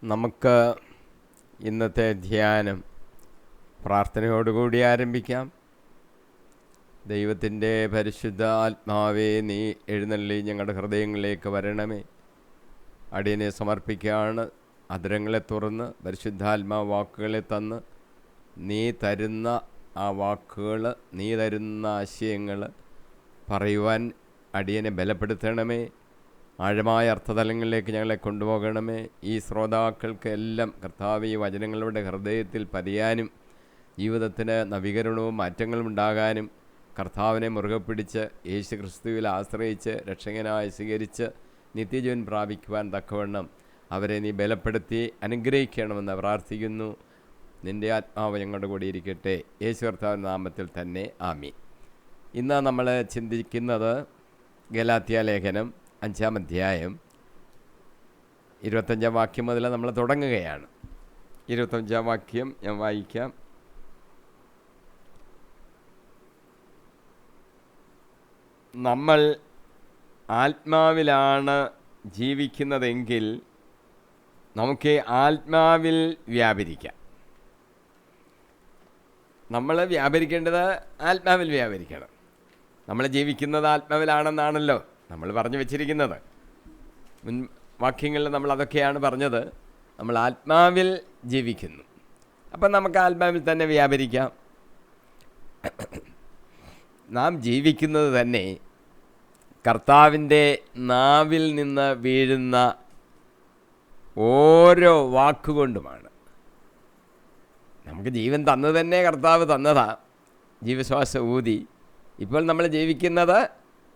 നമുക്ക് ഇന്നത്തെ ധ്യാനം പ്രാർത്ഥനയോടുകൂടി ആരംഭിക്കാം. ദൈവത്തിൻ്റെ പരിശുദ്ധ ആത്മാവേ, നീ എഴുന്നള്ളി ഞങ്ങളുടെ ഹൃദയങ്ങളിലേക്ക് വരണമേ. അടിയനെ സമർപ്പിക്കുകയാണ്. അധരങ്ങളെ തുറന്ന് പരിശുദ്ധാത്മാവ് വാക്കുകളെ തന്ന് നീ തരുന്ന ആ വാക്കുകൾ, നീ തരുന്ന ആശയങ്ങൾ പറയുവാൻ അടിയനെ ബലപ്പെടുത്തണമേ. ആഴമായ അർത്ഥതലങ്ങളിലേക്ക് ഞങ്ങളെ കൊണ്ടുപോകണമേ. ഈ ശ്രോതാക്കൾക്ക് എല്ലാം കർത്താവ് ഈ വചനങ്ങളുടെ ഹൃദയത്തിൽ പതിയാനും ജീവിതത്തിന് നവീകരണവും മാറ്റങ്ങളും ഉണ്ടാകാനും കർത്താവിനെ മുറുകെ പിടിച്ച് യേശു ക്രിസ്തുവിൽ ആശ്രയിച്ച് രക്ഷകനായി സ്വീകരിച്ച് നിത്യജീവൻ പ്രാപിക്കുവാൻ തക്കവണ്ണം അവരെ നീ ബലപ്പെടുത്തി അനുഗ്രഹിക്കണമെന്ന് പ്രാർത്ഥിക്കുന്നു. നിൻ്റെ ആത്മാവ് ഞങ്ങളുടെ കൂടി ഇരിക്കട്ടെ. യേശു കർത്താവിൻ്റെ നാമത്തിൽ തന്നെ ആമീൻ. ഇന്ന് നമ്മൾ ചിന്തിക്കുന്നത് ഗലാത്യ ലേഖനം 5-ാം അധ്യായം 25-ാം വാക്യം മുതൽ നമ്മൾ തുടങ്ങുകയാണ്. 25-ാം വാക്യം ഞാൻ വായിക്കാം. നമ്മൾ ആത്മാവിലാണ് ജീവിക്കുന്നതെങ്കിൽ നമുക്ക് ആത്മാവിൽ വ്യാപരിക്കാം. നമ്മൾ വ്യാപരിക്കേണ്ടത് ആത്മാവിൽ വ്യാപരിക്കണം. നമ്മൾ ജീവിക്കുന്നത് ആത്മാവിലാണെന്നാണല്ലോ നമ്മൾ പറഞ്ഞു വച്ചിരിക്കുന്നത്. മുൻ വാക്യങ്ങളിൽ നമ്മൾ അതൊക്കെയാണ് പറഞ്ഞത്. നമ്മൾ ആത്മാവിൽ ജീവിക്കുന്നു. അപ്പം നമുക്ക് ആത്മാവിൽ തന്നെ വ്യാപരിക്കാം. നാം ജീവിക്കുന്നത് തന്നെ കർത്താവിൻ്റെ നാവിൽ നിന്ന് വീഴുന്ന ഓരോ വാക്കുകൊണ്ടുമാണ്. നമുക്ക് ജീവൻ തന്നത് തന്നെ കർത്താവ് തന്നതാ, ജീവശ്വാസം ഊതി. ഇപ്പോൾ നമ്മൾ ജീവിക്കുന്നത്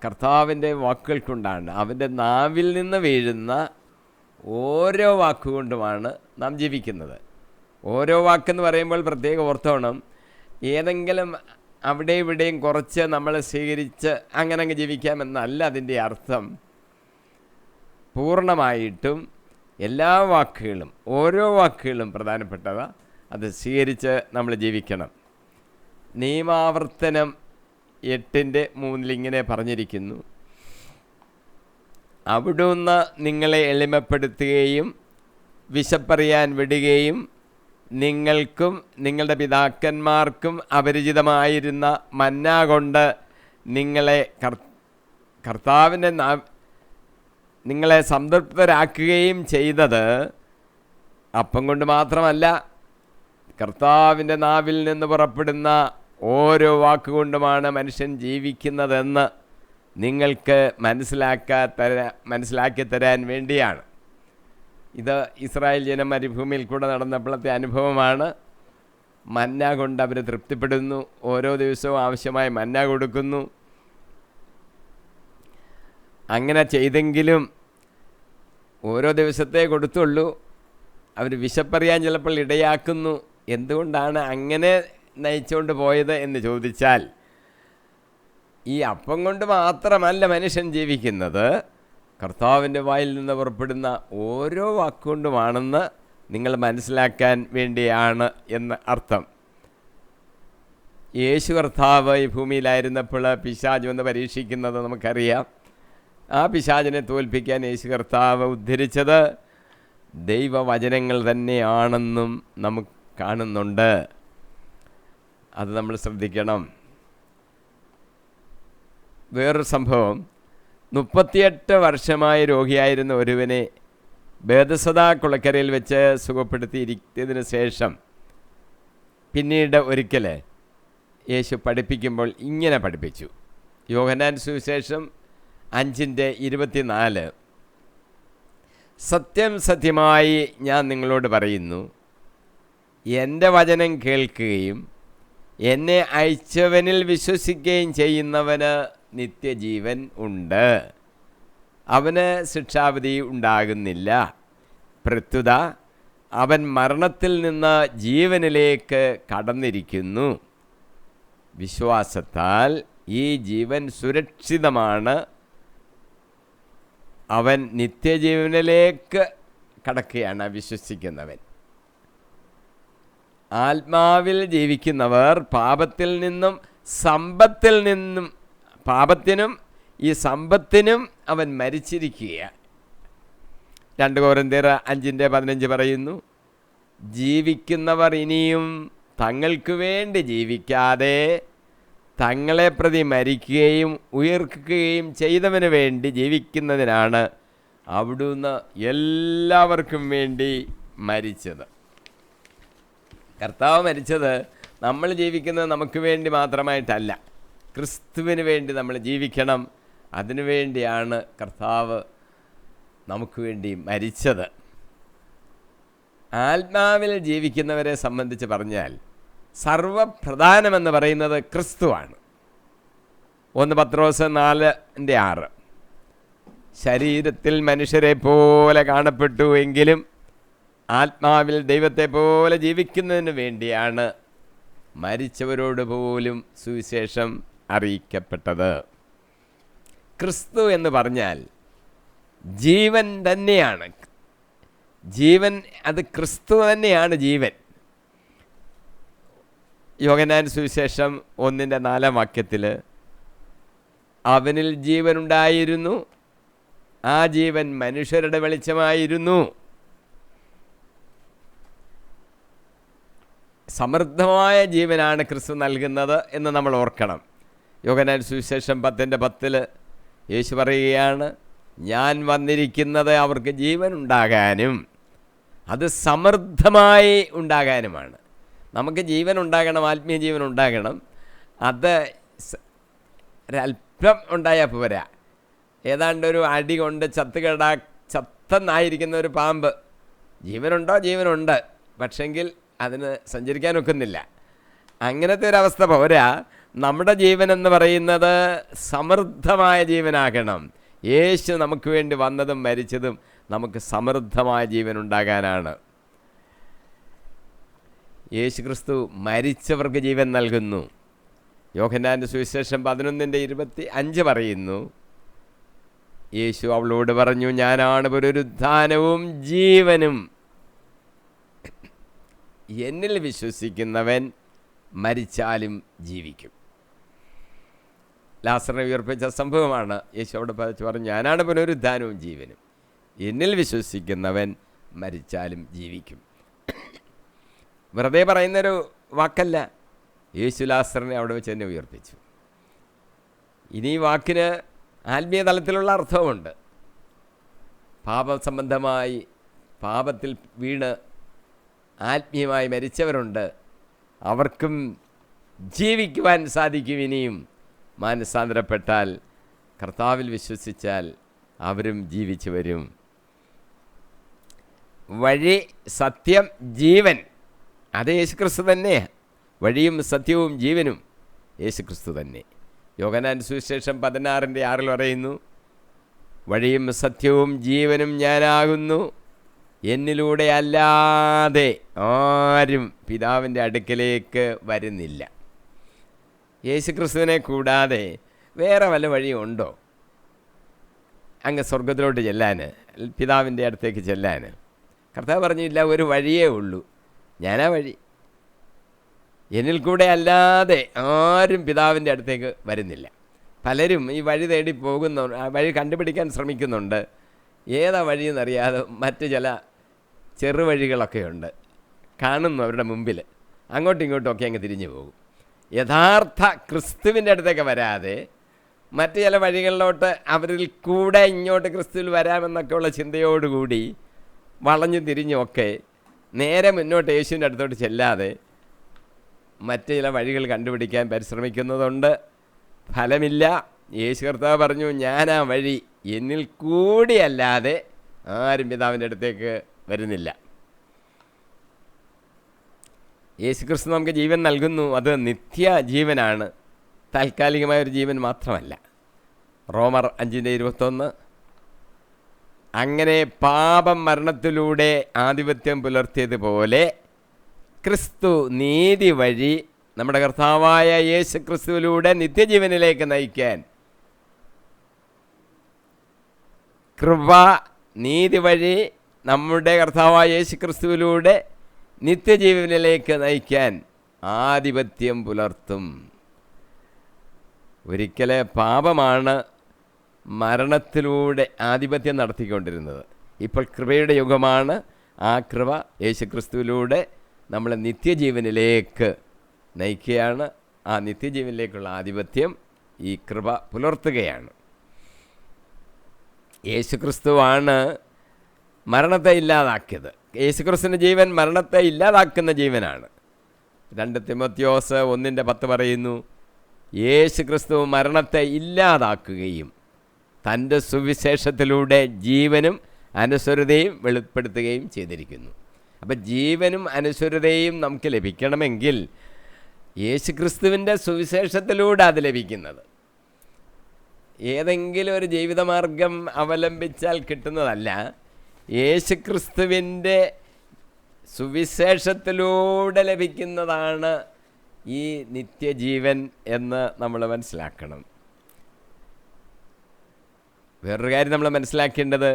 കർത്താവിൻ്റെ വാക്കുകൾ കൊണ്ടാണ്. അവൻ്റെ നാവിൽ നിന്ന് വീഴുന്ന ഓരോ വാക്കുകൊണ്ടുമാണ് നാം ജീവിക്കുന്നത്. ഓരോ വാക്കെന്ന് പറയുമ്പോൾ പ്രത്യേകം ഓർത്തോണം, ഏതെങ്കിലും അവിടെ ഇവിടെയും കുറച്ച് നമ്മൾ സ്വീകരിച്ച് അങ്ങനെ അങ്ങ് ജീവിക്കാമെന്നല്ല അതിൻ്റെ അർത്ഥം. പൂർണ്ണമായിട്ടും എല്ലാ വാക്കുകളും, ഓരോ വാക്കുകളും പ്രധാനപ്പെട്ടതാണ്. അത് സ്വീകരിച്ച് നമ്മൾ ജീവിക്കണം. നിയമാവർത്തനം 8:3 ഇങ്ങനെ പറഞ്ഞിരിക്കുന്നു: അവിടുന്ന് നിങ്ങളെ എളിമപ്പെടുത്തുകയും വിശപ്പറിയാൻ വിടുകയും നിങ്ങൾക്കും നിങ്ങളുടെ പിതാക്കന്മാർക്കും അപരിചിതമായിരുന്ന മന്ന കൊണ്ട് നിങ്ങളെ സംതൃപ്തരാക്കുകയും ചെയ്തത് അപ്പം കൊണ്ട് മാത്രമല്ല, കർത്താവിൻ്റെ നാവിൽ നിന്ന് പുറപ്പെടുന്ന ഓരോ വാക്കുകൊണ്ടുമാണ് മനുഷ്യൻ ജീവിക്കുന്നതെന്ന് നിങ്ങൾക്ക് മനസ്സിലാക്കി തരാൻ വേണ്ടിയാണ്. ഇത് ഇസ്രായേൽ ജനം മരുഭൂമിയിൽ കൂടെ നടന്നപ്പോഴത്തെ അനുഭവമാണ്. മന്ന കൊണ്ട് അവർ തൃപ്തിപ്പെടുന്നു. ഓരോ ദിവസവും ആവശ്യമായ മന്ന കൊടുക്കുന്നു. അങ്ങനെ ചെയ്തെങ്കിലും ഓരോ ദിവസത്തെ കൊടുത്തുള്ളൂ. അവർ വിശപ്പറിയാൻ ചിലപ്പോൾ ഇടയാക്കുന്നു. എന്തുകൊണ്ടാണ് അങ്ങനെ നയിച്ചുകൊണ്ട് പോയത് എന്ന് ചോദിച്ചാൽ, ഈ അപ്പം കൊണ്ട് മാത്രമല്ല മനുഷ്യൻ ജീവിക്കുന്നത്, കർത്താവിൻ്റെ വായിൽ നിന്ന് പുറപ്പെടുന്ന ഓരോ വാക്കുകൊണ്ടുമാണെന്ന് നിങ്ങൾ മനസ്സിലാക്കാൻ വേണ്ടിയാണ് എന്ന് അർത്ഥം. യേശു കർത്താവ് ഈ ഭൂമിയിലായിരുന്നപ്പോൾ പിശാച് വന്ന് പരീക്ഷിക്കുന്നത് നമുക്കറിയാം. ആ പിശാചിനെ തോൽപ്പിക്കാൻ യേശു കർത്താവ് ഉദ്ധരിച്ചത് ദൈവവചനങ്ങൾ തന്നെയാണെന്നും നമുക്ക് കാണുന്നുണ്ട്. അത് നമ്മൾ ശ്രദ്ധിക്കണം. വേറൊരു സംഭവം, 38 വർഷമായി രോഗിയായിരുന്ന ഒരുവനെ ബേഥസ്ദാ കുളക്കരയിൽ വെച്ച് സുഖപ്പെടുത്തിയിരിക്കുന്നതിന് ശേഷം പിന്നീട് ഒരിക്കൽ യേശു പഠിപ്പിക്കുമ്പോൾ ഇങ്ങനെ പഠിപ്പിച്ചു. യോഹന്നാൻ സുവിശേഷം 5:24: സത്യം സത്യമായി ഞാൻ നിങ്ങളോട് പറയുന്നു, എൻ്റെ വചനം കേൾക്കുകയും എന്നെ അയച്ചവനിൽ വിശ്വസിക്കുകയും ചെയ്യുന്നവന് നിത്യജീവൻ ഉണ്ട്. അവന് ശിക്ഷാവിധി ഉണ്ടാകുന്നില്ല. പ്രത്യുത അവൻ മരണത്തിൽ നിന്ന് ജീവനിലേക്ക് കടന്നിരിക്കുന്നു. വിശ്വാസത്താൽ ഈ ജീവൻ സുരക്ഷിതമാണ്. അവൻ നിത്യജീവനിലേക്ക് കടക്കുകയാണ് വിശ്വസിക്കുന്നവൻ. ആത്മാവിൽ ജീവിക്കുന്നവർ പാപത്തിനും ഈ സമ്പത്തിനും അവൻ മരിച്ചിരിക്കുക. 2 കൊരിന്ത്യർ 5:15 പറയുന്നു, ജീവിക്കുന്നവർ ഇനിയും തങ്ങൾക്ക് വേണ്ടി ജീവിക്കാതെ തങ്ങളെ പ്രതി മരിക്കുകയും ഉയർക്കുകയും ചെയ്തവന് വേണ്ടി ജീവിക്കുന്നതിനാണ് അവിടുന്ന് എല്ലാവർക്കും വേണ്ടി മരിച്ചത്. കർത്താവ് മരിച്ചത് നമ്മൾ ജീവിക്കുന്നത് നമുക്ക് വേണ്ടി മാത്രമായിട്ടല്ല, ക്രിസ്തുവിന് വേണ്ടി നമ്മൾ ജീവിക്കണം. അതിനുവേണ്ടിയാണ് കർത്താവ് നമുക്ക് വേണ്ടി മരിച്ചത്. ആത്മാവിൽ ജീവിക്കുന്നവരെ സംബന്ധിച്ച് പറഞ്ഞാൽ സർവപ്രധാനമെന്ന് പറയുന്നത് ക്രിസ്തുവാണ്. 1 പത്രോസ് 4:6 ശരീരത്തിൽ മനുഷ്യരെ പോലെ കാണപ്പെട്ടു എങ്കിലും ആത്മാവിൽ ദൈവത്തെ പോലെ ജീവിക്കുന്നതിന് വേണ്ടിയാണ് മരിച്ചവരോട് പോലും സുവിശേഷം അറിയിക്കപ്പെട്ടത്. ക്രിസ്തു എന്ന് പറഞ്ഞാൽ ജീവൻ തന്നെയാണ്. ജീവൻ, അത് ക്രിസ്തു തന്നെയാണ് ജീവൻ. യോഹന്നാൻ സുവിശേഷം 1:4 അവനിൽ ജീവനുണ്ടായിരുന്നു, ആ ജീവൻ മനുഷ്യരുടെ വെളിച്ചമായിരുന്നു. സമൃദ്ധമായ ജീവനാണ് ക്രിസ്തു നൽകുന്നത് എന്ന് നമ്മൾ ഓർക്കണം. യോഹന്നാൻ സുവിശേഷം 10:10 യേശു പറയുകയാണ്, ഞാൻ വന്നിരിക്കുന്നത് അവർക്ക് ജീവൻ ഉണ്ടാകാനും അത് സമൃദ്ധമായി ഉണ്ടാകാനുമാണ്. നമുക്ക് ജീവൻ ഉണ്ടാകണം, ആത്മീയ ജീവൻ ഉണ്ടാകണം. അത് ഒരല്പം ഉണ്ടായാൽ പോരാ. ഏതാണ്ടൊരു അടി കൊണ്ട് ചത്തെന്നായിരിക്കുന്ന ഒരു പാമ്പ്, ജീവനുണ്ടോ? ജീവനുണ്ട്, പക്ഷെങ്കിൽ അതിന് സഞ്ചരിക്കാൻ ഒക്കുന്നില്ല. അങ്ങനത്തെ ഒരവസ്ഥ പോരാ. നമ്മുടെ ജീവൻ എന്ന് പറയുന്നത് സമൃദ്ധമായ ജീവനാകണം. യേശു നമുക്ക് വേണ്ടി വന്നതും മരിച്ചതും നമുക്ക് സമൃദ്ധമായ ജീവൻ ഉണ്ടാകാനാണ്. യേശു ക്രിസ്തു മരിച്ചവർക്ക് ജീവൻ നൽകുന്നു. യോഹന്നാൻ്റെ സുവിശേഷം 11:25 പറയുന്നു, യേശു അവളോട് പറഞ്ഞു, ഞാനാണ് പുനരുത്ഥാനവും ജീവനും. എന്നിൽ വിശ്വസിക്കുന്നവൻ മരിച്ചാലും ജീവിക്കും. ലാസറിനെ ഉയർപ്പിച്ച സംഭവമാണ്. യേശു അവിടെ പറഞ്ഞു, ഞാനാണ് പുനരുത്ഥാനവും ജീവനും, എന്നിൽ വിശ്വസിക്കുന്നവൻ മരിച്ചാലും ജീവിക്കും. വെറുതെ പറയുന്നൊരു വാക്കല്ല. യേശു ലാസറിനെ അവിടെ വെച്ച് തന്നെ ഉയർപ്പിച്ചു. ഇനി ഈ വാക്കിന് ആത്മീയ തലത്തിലുള്ള അർത്ഥവുമുണ്ട്. പാപസംബന്ധമായി പാപത്തിൽ വീണ് ആത്മീയമായി മരിച്ചവരുണ്ട്, അവർക്കും ജീവിക്കുവാൻ സാധിക്കും. ഇനിയും മാനസാന്തരപ്പെട്ടാൽ, കർത്താവിൽ വിശ്വസിച്ചാൽ അവരും ജീവിച്ചു വരും. വഴി, സത്യം, ജീവൻ, അത് യേശുക്രിസ്തു തന്നെ. വഴിയും സത്യവും ജീവനും യേശുക്രിസ്തു തന്നെ. യോഹന്നാൻ സുവിശേഷം 16:6 പറയുന്നു, വഴിയും സത്യവും ജീവനും ഞാനാകുന്നു, എന്നിലൂടെ അല്ലാതെ ആരും പിതാവിൻ്റെ അടുക്കലേക്ക് വരുന്നില്ല. യേശുക്രിസ്തുവിനെ കൂടാതെ വേറെ വല്ല വഴിയുണ്ടോ അങ്ങ് സ്വർഗത്തിലോട്ട് ചെല്ലാൻ, പിതാവിൻ്റെ അടുത്തേക്ക് ചെല്ലാൻ? കർത്താവ് പറഞ്ഞില്ല, ഒരു വഴിയേ ഉള്ളൂ, ഞാനാ വഴി. എന്നിൽ കൂടെ അല്ലാതെ ആരും പിതാവിൻ്റെ അടുത്തേക്ക് വരുന്നില്ല. പലരും ഈ വഴി തേടി പോകുന്നു, ആ വഴി കണ്ടുപിടിക്കാൻ ശ്രമിക്കുന്നുണ്ട്. ഏതാ വഴിയെന്നറിയാതെ മറ്റ് ചില ചെറുവഴികളൊക്കെയുണ്ട്, കാണുന്നു അവരുടെ മുമ്പിൽ, അങ്ങോട്ടും ഇങ്ങോട്ടും ഒക്കെ അങ്ങ് തിരിഞ്ഞു പോകും. യഥാർത്ഥ ക്രിസ്തുവിൻ്റെ അടുത്തേക്ക് വരാതെ മറ്റ് ചില വഴികളിലോട്ട് അവരിൽ കൂടെ ഇങ്ങോട്ട് ക്രിസ്തുവിൽ വരാമെന്നൊക്കെയുള്ള ചിന്തയോടുകൂടി വളഞ്ഞു തിരിഞ്ഞൊക്കെ നേരെ മുന്നോട്ട് യേശുവിൻ്റെ അടുത്തോട്ട് ചെല്ലാതെ മറ്റ് ചില വഴികൾ കണ്ടുപിടിക്കാൻ പരിശ്രമിക്കുന്നതുകൊണ്ട് ഫലമില്ല. യേശു കർത്താവ് പറഞ്ഞു, ഞാനാ വഴി, എന്നിൽ കൂടിയല്ലാതെ ആരും പിതാവിൻ്റെ അടുത്തേക്ക് വരുന്നില്ല. യേശു ക്രിസ്തു നമുക്ക് ജീവൻ നൽകുന്നു. അത് നിത്യ ജീവനാണ്, താൽക്കാലികമായൊരു ജീവൻ മാത്രമല്ല. റോമർ 5:21 അങ്ങനെ പാപം മരണത്തിലൂടെ ആധിപത്യം പുലർത്തിയതുപോലെ ക്രിസ്തു നീതി വഴി നമ്മുടെ കർത്താവായ യേശു ക്രിസ്തുവിലൂടെ നിത്യജീവനിലേക്ക് നയിക്കാൻ, കൃപ നീതി വഴി നമ്മുടെ കർത്താവായ യേശു ക്രിസ്തുവിലൂടെ നിത്യജീവനിലേക്ക് നയിക്കാൻ ആധിപത്യം പുലർത്തും. ഒരിക്കൽ പാപമാണ് മരണത്തിലൂടെ ആധിപത്യം നടത്തിക്കൊണ്ടിരുന്നത്. ഇപ്പോൾ കൃപയുടെ യുഗമാണ്. ആ കൃപ യേശുക്രിസ്തുവിലൂടെ നമ്മളെ നിത്യജീവനിലേക്ക് നയിക്കുകയാണ്. ആ നിത്യജീവനിലേക്കുള്ള ആധിപത്യം ഈ കൃപ പുലർത്തുകയാണ്. യേശുക്രിസ്തുവാണ് മരണത്തെ ഇല്ലാതാക്കിയത്. യേശുക്രിസ്തുവിൻ്റെ ജീവൻ മരണത്തെ ഇല്ലാതാക്കുന്ന ജീവനാണ്. 2 തിമോത്തിയോസ് 1:10 പറയുന്നു, യേശുക്രിസ്തു മരണത്തെ ഇല്ലാതാക്കുകയും തൻ്റെ സുവിശേഷത്തിലൂടെ ജീവനും അനശ്വരതയും വെളിപ്പെടുത്തുകയും ചെയ്തിരിക്കുന്നു. അപ്പം ജീവനും അനശ്വരതയും നമുക്ക് ലഭിക്കണമെങ്കിൽ യേശുക്രിസ്തുവിൻ്റെ സുവിശേഷത്തിലൂടെ അത് ലഭിക്കുന്നത്. ഏതെങ്കിലും ഒരു ജീവിതമാർഗം അവലംബിച്ചാൽ കിട്ടുന്നതല്ല. യേശുക്രിസ്തുവിൻ്റെ സുവിശേഷത്തിലൂടെ ലഭിക്കുന്നതാണ് ഈ നിത്യജീവൻ എന്ന് നമ്മൾ മനസ്സിലാക്കണം. വേറൊരു കാര്യം നമ്മൾ മനസ്സിലാക്കേണ്ടത്,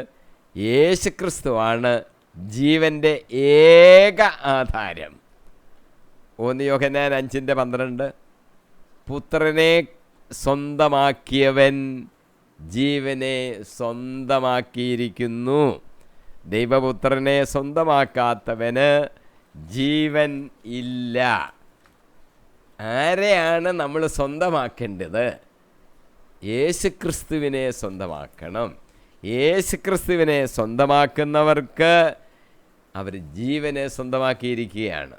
യേശുക്രിസ്തുവാണ് ജീവൻ്റെ ഏക ആധാരം. 1 യോഹന്നാൻ 5:12 പുത്രനെ സ്വന്തമാക്കിയവൻ ജീവനെ സ്വന്തമാക്കിയിരിക്കുന്നു. ദൈവപുത്രനെ സ്വന്തമാക്കാത്തവന് ജീവൻ ഇല്ല. ആരെയാണ് നമ്മൾ സ്വന്തമാക്കേണ്ടത്? യേശുക്രിസ്തുവിനെ സ്വന്തമാക്കണം. യേശുക്രിസ്തുവിനെ സ്വന്തമാക്കുന്നവർക്ക് അവർ ജീവനെ സ്വന്തമാക്കിയിരിക്കുകയാണ്.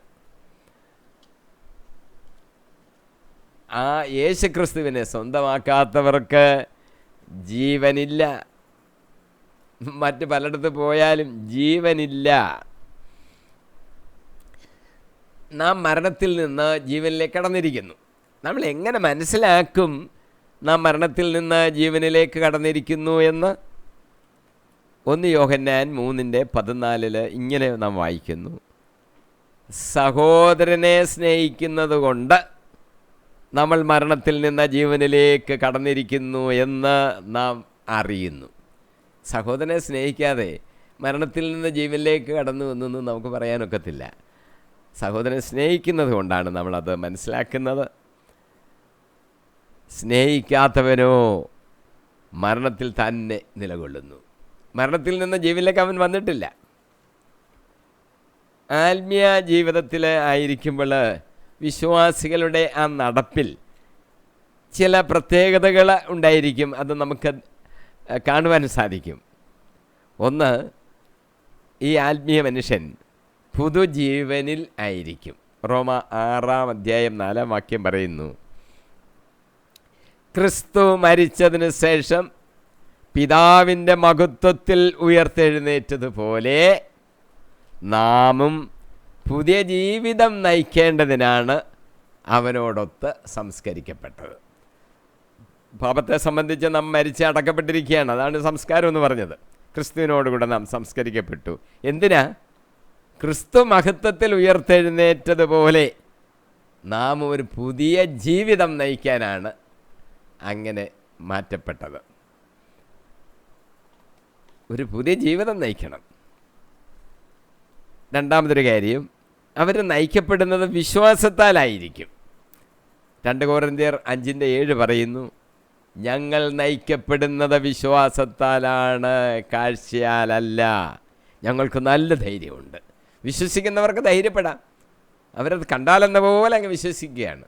ആ യേശുക്രിസ്തുവിനെ സ്വന്തമാക്കാത്തവർക്ക് ജീവനില്ല. മറ്റ് പലയിടത്ത് പോയാലും ജീവനില്ല. നാം മരണത്തിൽ നിന്ന് ജീവനിലേക്ക് കടന്നിരിക്കുന്നു. നമ്മൾ എങ്ങനെ മനസ്സിലാക്കും നാം മരണത്തിൽ നിന്ന് ജീവനിലേക്ക് കടന്നിരിക്കുന്നു എന്ന്? 1 യോഹന്നാൻ 3:14 ഇങ്ങനെ നാം വായിക്കുന്നു, സഹോദരനെ സ്നേഹിക്കുന്നത് കൊണ്ട് നമ്മൾ മരണത്തിൽ നിന്ന് ജീവനിലേക്ക് കടന്നിരിക്കുന്നു എന്ന് നാം അറിയുന്നു. സഹോദരനെ സ്നേഹിക്കാതെ മരണത്തിൽ നിന്ന് ജീവനിലേക്ക് കടന്നു എന്നൊന്നും നമുക്ക് പറയാനൊക്കത്തില്ല. സഹോദരനെ സ്നേഹിക്കുന്നത് കൊണ്ടാണ് നമ്മളത് മനസ്സിലാക്കുന്നത്. സ്നേഹിക്കാത്തവനോ മരണത്തിൽ തന്നെ നിലകൊള്ളുന്നു. മരണത്തിൽ നിന്ന് ജീവനിലേക്ക് അവൻ വന്നിട്ടില്ല. ആത്മീയ ജീവിതത്തിൽ ആയിരിക്കുമ്പോൾ വിശ്വാസികളുടെ ആ നടപ്പിൽ ചില പ്രത്യേകതകൾ ഉണ്ടായിരിക്കും. അത് നമുക്ക് കാണുവാൻ സാധിക്കും. ഒന്ന്, ഈ ആത്മീയ മനുഷ്യൻ പുതുജീവനിൽ ആയിരിക്കും. റോമ 6:4 പറയുന്നു, ക്രിസ്തു മരിച്ചതിന് ശേഷം പിതാവിൻ്റെ മഹത്വത്തിൽ ഉയർത്തെഴുന്നേറ്റതുപോലെ നാമും പുതിയ ജീവിതം നയിക്കേണ്ടതിനാണ് അവനോടൊത്ത് സംസ്കരിക്കപ്പെട്ടത്. പാപത്തെ സംബന്ധിച്ച് നാം മരിച്ച് അടക്കപ്പെട്ടിരിക്കുകയാണ്. അതാണ് സംസ്കാരം എന്ന് പറഞ്ഞത്. ക്രിസ്തുവിനോടുകൂടെ നാം സംസ്കരിക്കപ്പെട്ടു. എന്തിനാ? ക്രിസ്തു മഹത്വത്തിൽ ഉയർത്തെഴുന്നേറ്റതുപോലെ നാം ഒരു പുതിയ ജീവിതം നയിക്കാനാണ് അങ്ങനെ മാറ്റപ്പെട്ടത്. ഒരു പുതിയ ജീവിതം നയിക്കണം. രണ്ടാമതൊരു കാര്യം, അവർ നയിക്കപ്പെടുന്നത് വിശ്വാസത്താലായിരിക്കും. 2 കൊരിന്ത്യർ 5:7 പറയുന്നു, ഞങ്ങൾ നയിക്കപ്പെടുന്നത് വിശ്വാസത്താലാണ്, കാഴ്ചയാലല്ല. ഞങ്ങൾക്ക് നല്ല ധൈര്യമുണ്ട്. വിശ്വസിക്കുന്നവർക്ക് ധൈര്യപ്പെടാം. അവരത് കണ്ടാലെന്ന പോലെ അങ്ങ് വിശ്വസിക്കുകയാണ്.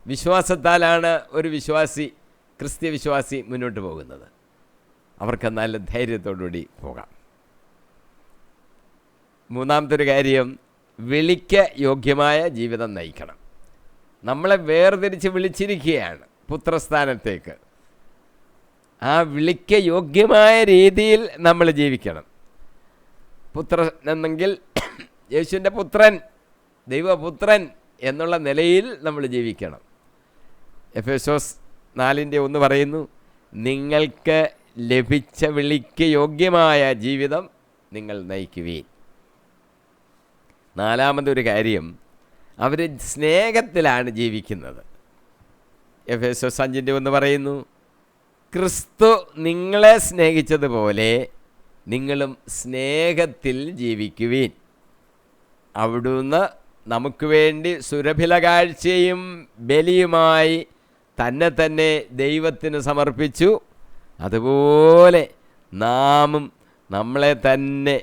വിശ്വാസത്താലാണ് ഒരു വിശ്വാസി, ക്രിസ്ത്യ വിശ്വാസി മുന്നോട്ട് പോകുന്നത്. അവർക്ക് നല്ല ധൈര്യത്തോടുകൂടി പോകാം. മൂന്നാമത്തൊരു കാര്യം, വിളിക്ക് യോഗ്യമായ ജീവിതം നയിക്കണം. നമ്മളെ വേർതിരിച്ച് വിളിച്ചിരിക്കുകയാണ് പുത്രസ്ഥാനത്തേക്ക്. ആ വിളിക്ക് യോഗ്യമായ രീതിയിൽ നമ്മൾ ജീവിക്കണം. പുത്രൻ എന്നെങ്കിൽ യേശുവിൻ്റെ പുത്രൻ, ദൈവപുത്രൻ എന്നുള്ള നിലയിൽ നമ്മൾ ജീവിക്കണം. എഫേസോസ് 4:1 പറയുന്നു, നിങ്ങൾക്ക് ലഭിച്ച വിളിക്ക് യോഗ്യമായ ജീവിതം നിങ്ങൾ നയിക്കുവീൻ. നാലാമതൊരു കാര്യം, അവർ സ്നേഹത്തിലാണ് ജീവിക്കുന്നത്. എഫേസോസ് 5:1 പറയുന്നു, ക്രിസ്തു നിങ്ങളെ സ്നേഹിച്ചതുപോലെ നിങ്ങളും സ്നേഹത്തിൽ ജീവിക്കുവീൻ. അവിടുന്ന് നമുക്ക് വേണ്ടി സുരഭില കാഴ്ചയും ബലിയുമായി തന്നെ ദൈവത്തിന് സമർപ്പിച്ചു. അതുപോലെ നാമും നമ്മളെ തന്നെ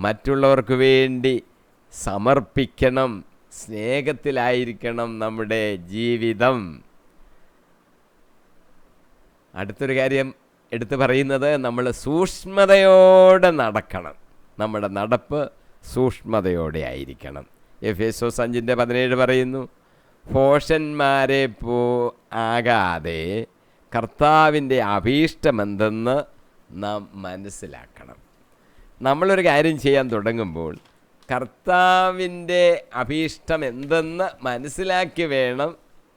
മറ്റുള്ളവർക്ക് വേണ്ടി സമർപ്പിക്കണം. സ്നേഹത്തിലായിരിക്കണം നമ്മുടെ ജീവിതം. അടുത്തൊരു കാര്യം എടുത്തു പറയുന്നത്, നമ്മൾ സൂക്ഷ്മതയോടെ നടക്കണം. നമ്മുടെ നടപ്പ് സൂക്ഷ്മതയോടെ ആയിരിക്കണം. എഫേസോസ് 5:17 പറയുന്നു, ഭോഷന്മാരെ ആകാതെ കർത്താവിൻ്റെ അഭീഷ്ടമെന്തെന്ന് നാം മനസ്സിലാക്കണം. നമ്മളൊരു കാര്യം ചെയ്യാൻ തുടങ്ങുമ്പോൾ കർത്താവിൻ്റെ അഭീഷ്ടം എന്തെന്ന് മനസ്സിലാക്കി വേണം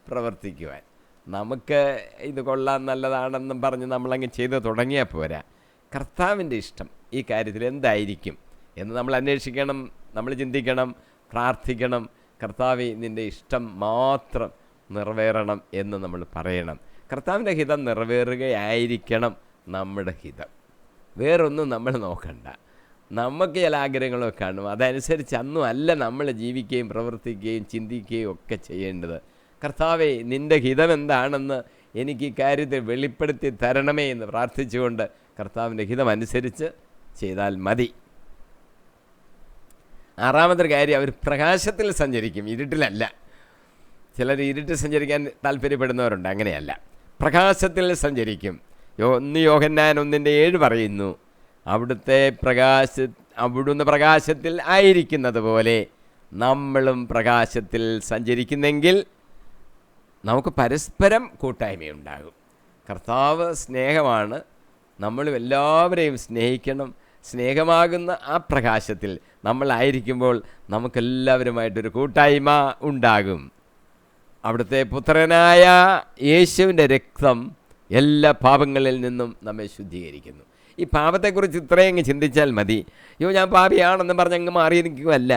പ്രവർത്തിക്കുവാൻ. നമുക്ക് ഇത് കൊള്ളാൻ നല്ലതാണെന്നും പറഞ്ഞ് നമ്മളങ്ങ് ചെയ്ത് തുടങ്ങിയാൽ പോരാ. കർത്താവിൻ്റെ ഇഷ്ടം ഈ കാര്യത്തിൽ എന്തായിരിക്കും എന്ന് നമ്മൾ അന്വേഷിക്കണം, നമ്മൾ ചിന്തിക്കണം, പ്രാർത്ഥിക്കണം. കർത്താവേ, നിൻ്റെ ഇഷ്ടം മാത്രം നിറവേറണം എന്ന് നമ്മൾ പറയണം. കർത്താവിൻ്റെ ഹിതം നിറവേറുകയായിരിക്കണം നമ്മുടെ ഹിതം. വേറൊന്നും നമ്മൾ നോക്കണ്ട. നമുക്ക് ചില ആഗ്രഹങ്ങളൊക്കെ കാണും, അതനുസരിച്ച് അന്നും അല്ല നമ്മൾ ജീവിക്കുകയും പ്രവർത്തിക്കുകയും ചിന്തിക്കുകയും ഒക്കെ ചെയ്യേണ്ടത്. കർത്താവേ, നിൻ്റെ ഹിതം എന്താണെന്ന് എനിക്ക് ഈ കാര്യത്തിൽ വെളിപ്പെടുത്തി തരണമേ എന്ന് പ്രാർത്ഥിച്ചുകൊണ്ട് കർത്താവിൻ്റെ ഹിതമനുസരിച്ച് ചെയ്താൽ മതി. ആറാമതൊരു കാര്യം, അവർ പ്രകാശത്തിൽ സഞ്ചരിക്കും, ഇരുട്ടിലല്ല. ചിലർ ഇരുട്ടിൽ സഞ്ചരിക്കാൻ താല്പര്യപ്പെടുന്നവരുണ്ട്, അങ്ങനെയല്ല, പ്രകാശത്തിൽ സഞ്ചരിക്കും. 1 യോഹന്നാൻ 1:7 പറയുന്നു, അവിടുന്ന് പ്രകാശത്തിൽ ആയിരിക്കുന്നത് പോലെ നമ്മളും പ്രകാശത്തിൽ സഞ്ചരിക്കുന്നെങ്കിൽ നമുക്ക് പരസ്പരം കൂട്ടായ്മയുണ്ടാകും. കർത്താവ് സ്നേഹമാണ്, നമ്മളും എല്ലാവരെയും സ്നേഹിക്കണം. സ്നേഹമാകുന്ന ആ പ്രകാശത്തിൽ നമ്മളായിരിക്കുമ്പോൾ നമുക്കെല്ലാവരുമായിട്ടൊരു കൂട്ടായ്മ ഉണ്ടാകും. അവിടുത്തെ പുത്രനായ യേശുവിൻ്റെ രക്തം എല്ലാ പാപങ്ങളിൽ നിന്നും നമ്മെ ശുദ്ധീകരിക്കുന്നു. ഈ പാപത്തെക്കുറിച്ച് ഇത്രയങ്ങ് ചിന്തിച്ചാൽ മതി. ഞാൻ പാപിയാണെന്ന് പറഞ്ഞങ്ങ് മാറിയിരിക്കുകയല്ല.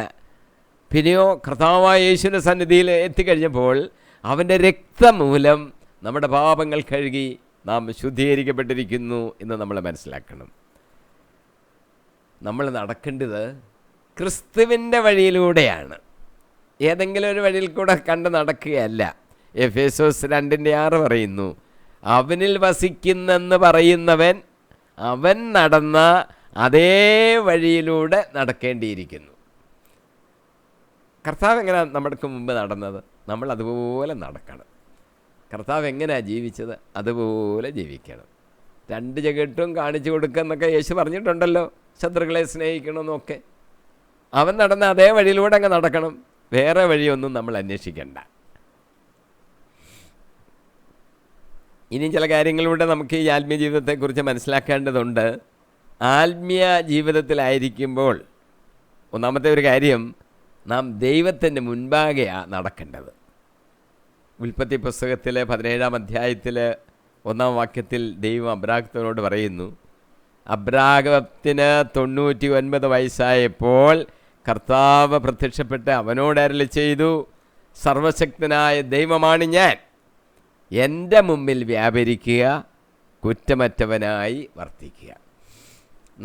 പിന്നെയോ കർത്താവായ യേശുവിൻ്റെ സന്നിധിയിൽ എത്തിക്കഴിഞ്ഞപ്പോൾ അവൻ്റെ രക്തം മൂലം നമ്മുടെ പാപങ്ങൾ കഴുകി നാം ശുദ്ധീകരിക്കപ്പെട്ടിരിക്കുന്നു എന്ന് നമ്മൾ മനസ്സിലാക്കണം. നമ്മൾ നടക്കേണ്ടത് ക്രിസ്തുവിൻ്റെ വഴിയിലൂടെയാണ്, ഏതെങ്കിലും ഒരു വഴിയിൽ കൂടെ കണ്ട് നടക്കുകയല്ല. എഫേസോസ് 2:6 പറയുന്നു, അവനിൽ വസിക്കുന്നെന്ന് പറയുന്നവൻ അവൻ നടന്ന അതേ വഴിയിലൂടെ നടക്കേണ്ടിയിരിക്കുന്നു. കർത്താവ് എങ്ങനെയാണ് നമ്മൾക്ക് മുമ്പ് നടന്നത്? നമ്മൾ അതുപോലെ നടക്കണം. കർത്താവ് എങ്ങനെയാണ് ജീവിച്ചത്? അതുപോലെ ജീവിക്കണം. 2 ജഗട്ടും കാണിച്ചു കൊടുക്കുന്നൊക്കെ യേശു പറഞ്ഞിട്ടുണ്ടല്ലോ, ശത്രുക്കളെ സ്നേഹിക്കണമെന്നൊക്കെ. അവൻ നടന്ന അതേ വഴിയിലൂടെ അങ്ങ് നടക്കണം, വേറെ വഴിയൊന്നും നമ്മൾ അന്വേഷിക്കണ്ട. ഇനി ചില കാര്യങ്ങളിലൂടെ നമുക്ക് ഈ ആത്മീയ ജീവിതത്തെക്കുറിച്ച് മനസ്സിലാക്കേണ്ടതുണ്ട്. ആത്മീയ ജീവിതത്തിലായിരിക്കുമ്പോൾ ഒന്നാമത്തെ ഒരു കാര്യം, നാം ദൈവത്തിൻ്റെ മുൻപാകെയാണ് നടക്കേണ്ടത്. ഉൽപ്പത്തി പുസ്തകത്തിലെ 17-ാം അധ്യായത്തിൽ 1-ാം വാക്യത്തിൽ ദൈവം അബ്രാഹത്തിനോട് പറയുന്നു, അബ്രാഹത്തിന് 99 വയസ്സായപ്പോൾ കർത്താവ് പ്രത്യക്ഷപ്പെട്ട് അവനോട് അരുളി ചെയ്തു, സർവശക്തനായ ദൈവമാണ് ഞാൻ, എൻ്റെ മുമ്പിൽ വ്യാപരിക്കുക, കുറ്റമറ്റവനായി വർത്തിക്കുക.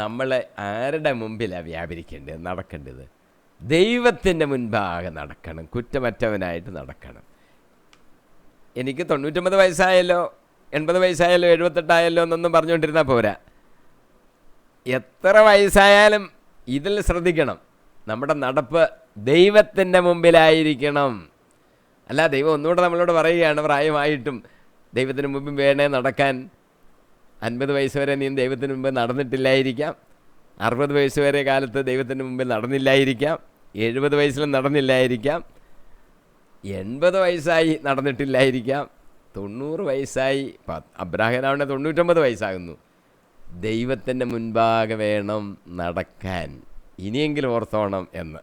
നമ്മൾ ആരുടെ മുമ്പിലാണ് വ്യാപരിക്കേണ്ടത്, നടക്കേണ്ടത്? ദൈവത്തിൻ്റെ മുൻപാകെ നടക്കണം, കുറ്റമറ്റവനായിട്ട് നടക്കണം. എനിക്ക് 99 വയസ്സായല്ലോ, 80 വയസ്സായല്ലോ, 78 എന്നൊന്നും പറഞ്ഞുകൊണ്ടിരുന്നാൽ പോരാ. എത്ര വയസ്സായാലും ഇതിൽ ശ്രദ്ധിക്കണം, നമ്മുടെ നടപ്പ് ദൈവത്തിൻ്റെ മുമ്പിലായിരിക്കണം. അല്ല, ദൈവം ഒന്നുകൂടെ നമ്മളോട് പറയുകയാണ്, പ്രായമായിട്ടും ദൈവത്തിന് മുമ്പിൽ വേണേ നടക്കാൻ. 50 വയസ്സ് വരെ നീ ദൈവത്തിന് മുമ്പ് നടന്നിട്ടില്ലായിരിക്കാം, 60 വയസ്സ് വരെ കാലത്ത് ദൈവത്തിന് മുമ്പിൽ നടന്നില്ലായിരിക്കാം, 70 വയസ്സിലും നടന്നില്ലായിരിക്കാം, 80 വയസ്സായി നടന്നിട്ടില്ലായിരിക്കാം, 90 വയസ്സായി. അബ്രാഹനാവണ 99 വയസ്സാകുന്നു. ദൈവത്തിൻ്റെ മുൻപാകെ വേണം നടക്കാൻ. ഇനിയെങ്കിലും ഓർത്തോണം എന്ന്.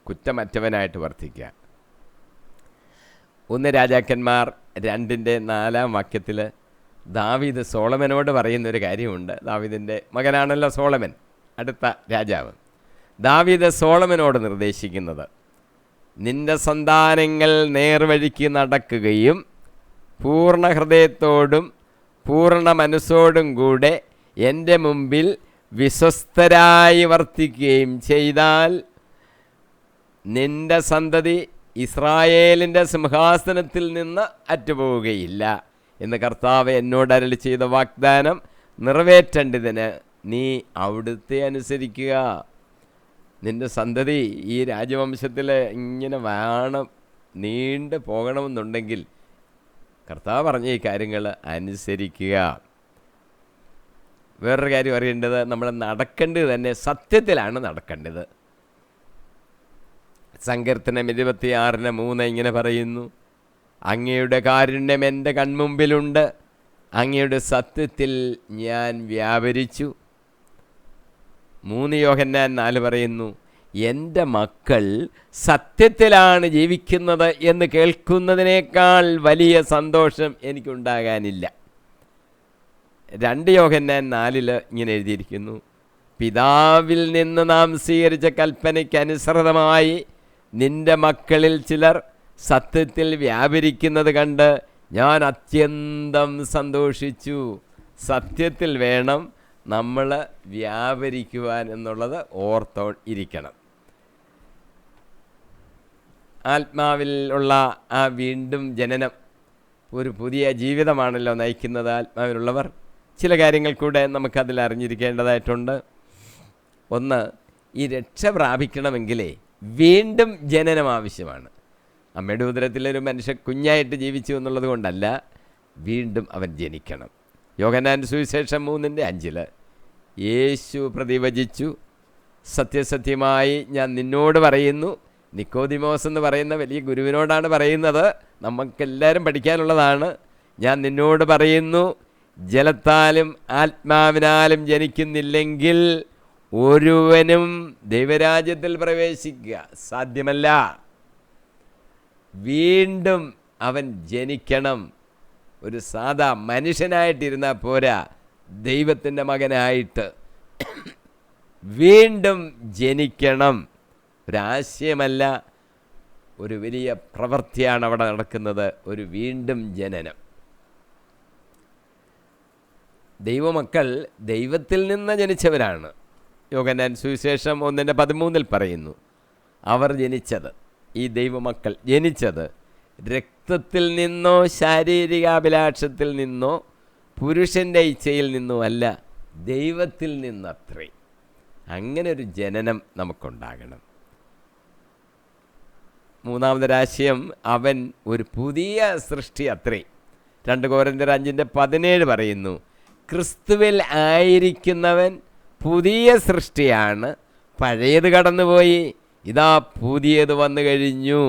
കുറ്റമറ്റവനായിട്ട് വർത്തിക്കുക. 1 രാജാക്കന്മാർ 2:4 വാക്യത്തിൽ ദാവീദ് സോളമനോട് പറയുന്നൊരു കാര്യമുണ്ട്. ദാവീദിൻ്റെ മകനാണല്ലോ സോളമൻ, അടുത്ത രാജാവ്. ദാവീദ് സോളമനോട് നിർദ്ദേശിക്കുന്നത്, നിന്റെ സന്താനങ്ങൾ നേർവഴിക്ക് നടക്കുകയും പൂർണ്ണ ഹൃദയത്തോടും പൂർണ്ണ മനസ്സോടും കൂടെ എൻ്റെ മുമ്പിൽ വിശ്വസ്തരായി വർത്തിക്കുകയും ചെയ്താൽ നിന്റെ സന്തതി ഇസ്രായേലിൻ്റെ സിംഹാസനത്തിൽ നിന്ന് അറ്റുപോവുകയില്ല എന്ന് കർത്താവ് എന്നോട് അരുളി ചെയ്ത വാഗ്ദാനം നിറവേറ്റേണ്ടതിന് നീ അവിടുത്തെ അനുസരിക്കുക. നിൻ്റെ സന്തതി ഈ രാജവംശത്തിൽ ഇങ്ങനെ വേണം നീണ്ടു പോകണമെന്നുണ്ടെങ്കിൽ കർത്താവ് പറഞ്ഞ ഈ കാര്യങ്ങൾ അനുസരിക്കുക. വേറൊരു കാര്യം അറിയേണ്ടത്, നമ്മൾ നടക്കേണ്ടത് തന്നെ സത്യത്തിലാണ് നടക്കേണ്ടത്. സങ്കീർത്തനം 26:3 ഇങ്ങനെ പറയുന്നു, അങ്ങയുടെ കാരുണ്യം എൻ്റെ കൺമുമ്പിലുണ്ട്, അങ്ങയുടെ സത്യത്തിൽ ഞാൻ വ്യാപരിച്ചു. 3 യോഹന്നാൻ 4 പറയുന്നു, എൻ്റെ മക്കൾ സത്യത്തിലാണ് ജീവിക്കുന്നത് എന്ന് കേൾക്കുന്നതിനേക്കാൾ വലിയ സന്തോഷം എനിക്കുണ്ടാകാനില്ല. 2 യോഹന്നാൻ 4 ഇങ്ങനെ എഴുതിയിരിക്കുന്നു, പിതാവിൽ നിന്ന് നാം സ്വീകരിച്ച കൽപ്പനയ്ക്കനുസൃതമായി നിൻ്റെ മക്കളിൽ ചിലർ സത്യത്തിൽ വ്യാപരിക്കുന്നത് കണ്ട് ഞാൻ അത്യന്തം സന്തോഷിച്ചു. സത്യത്തിൽ വേണം നമ്മൾ വ്യാപരിക്കുവാൻ എന്നുള്ളത് ഓർത്തോ ഇരിക്കണം. ആത്മാവിൽ ഉള്ള ആ വീണ്ടും ജനനം ഒരു പുതിയ ജീവിതമാണല്ലോ നയിക്കുന്നത് ആത്മാവിലുള്ളവർ. ചില കാര്യങ്ങൾ കൂടെ നമുക്കതിൽ അറിഞ്ഞിരിക്കേണ്ടതായിട്ടുണ്ട്. ഒന്ന്, ഈ രക്ഷ പ്രാപിക്കണമെങ്കിലേ വീണ്ടും ജനനം ആവശ്യമാണ്. അമ്മയുടെ ഉദരത്തിലൊരു മനുഷ്യ കുഞ്ഞായിട്ട് ജീവിച്ചു എന്നുള്ളത് കൊണ്ടല്ല, വീണ്ടും അവൻ ജനിക്കണം. യോഹന്നാൻ സുവിശേഷം 3:5 യേശു പ്രതിവചിച്ചു, സത്യസത്യമായി ഞാൻ നിന്നോട് പറയുന്നു. നിക്കോദിമോസ് എന്ന് പറയുന്ന വലിയ ഗുരുവിനോടാണ് പറയുന്നത്, നമുക്കെല്ലാവരും പഠിക്കാനുള്ളതാണ്. ഞാൻ നിന്നോട് പറയുന്നു, ജലത്താലും ആത്മാവിനാലും ജനിക്കുന്നില്ലെങ്കിൽ ഒരുവനും ദൈവരാജ്യത്തിൽ പ്രവേശിക്കുക സാധ്യമല്ല. വീണ്ടും അവൻ ജനിക്കണം. ഒരു സാധാ മനുഷ്യനായിട്ടിരുന്നാൽ പോരാ, ദൈവത്തിൻ്റെ മകനായിട്ട് വീണ്ടും ജനിക്കണം. ഒരാശയമല്ല, ഒരു വലിയ പ്രവൃത്തിയാണ് അവിടെ നടക്കുന്നത്, ഒരു വീണ്ടും ജനനം. ദൈവമക്കൾ ദൈവത്തിൽ നിന്ന് ജനിച്ചവരാണ്. യോഹന്നാൻ സുവിശേഷം 1:13 പറയുന്നു, അവർ ജനിച്ചത്, ഈ ദൈവമക്കൾ ജനിച്ചത് രക്തത്തിൽ നിന്നോ ശാരീരികാഭിലാഷത്തിൽ നിന്നോ പുരുഷൻ്റെ ഇച്ഛയിൽ നിന്നോ അല്ല, ദൈവത്തിൽ നിന്നത്രേ. അങ്ങനെ ഒരു ജനനം നമുക്കുണ്ടാകണം. മൂന്നാമതൊരാശയം, അവൻ ഒരു പുതിയ സൃഷ്ടി അത്രേ. 2 കൊരിന്ത്യർ 5:17 പറയുന്നു, ക്രിസ്തുവിൽ ആയിരിക്കുന്നവൻ പുതിയ സൃഷ്ടിയാണ്, പഴയത് കടന്നുപോയി, ഇതാ പുതിയത് വന്നു കഴിഞ്ഞു.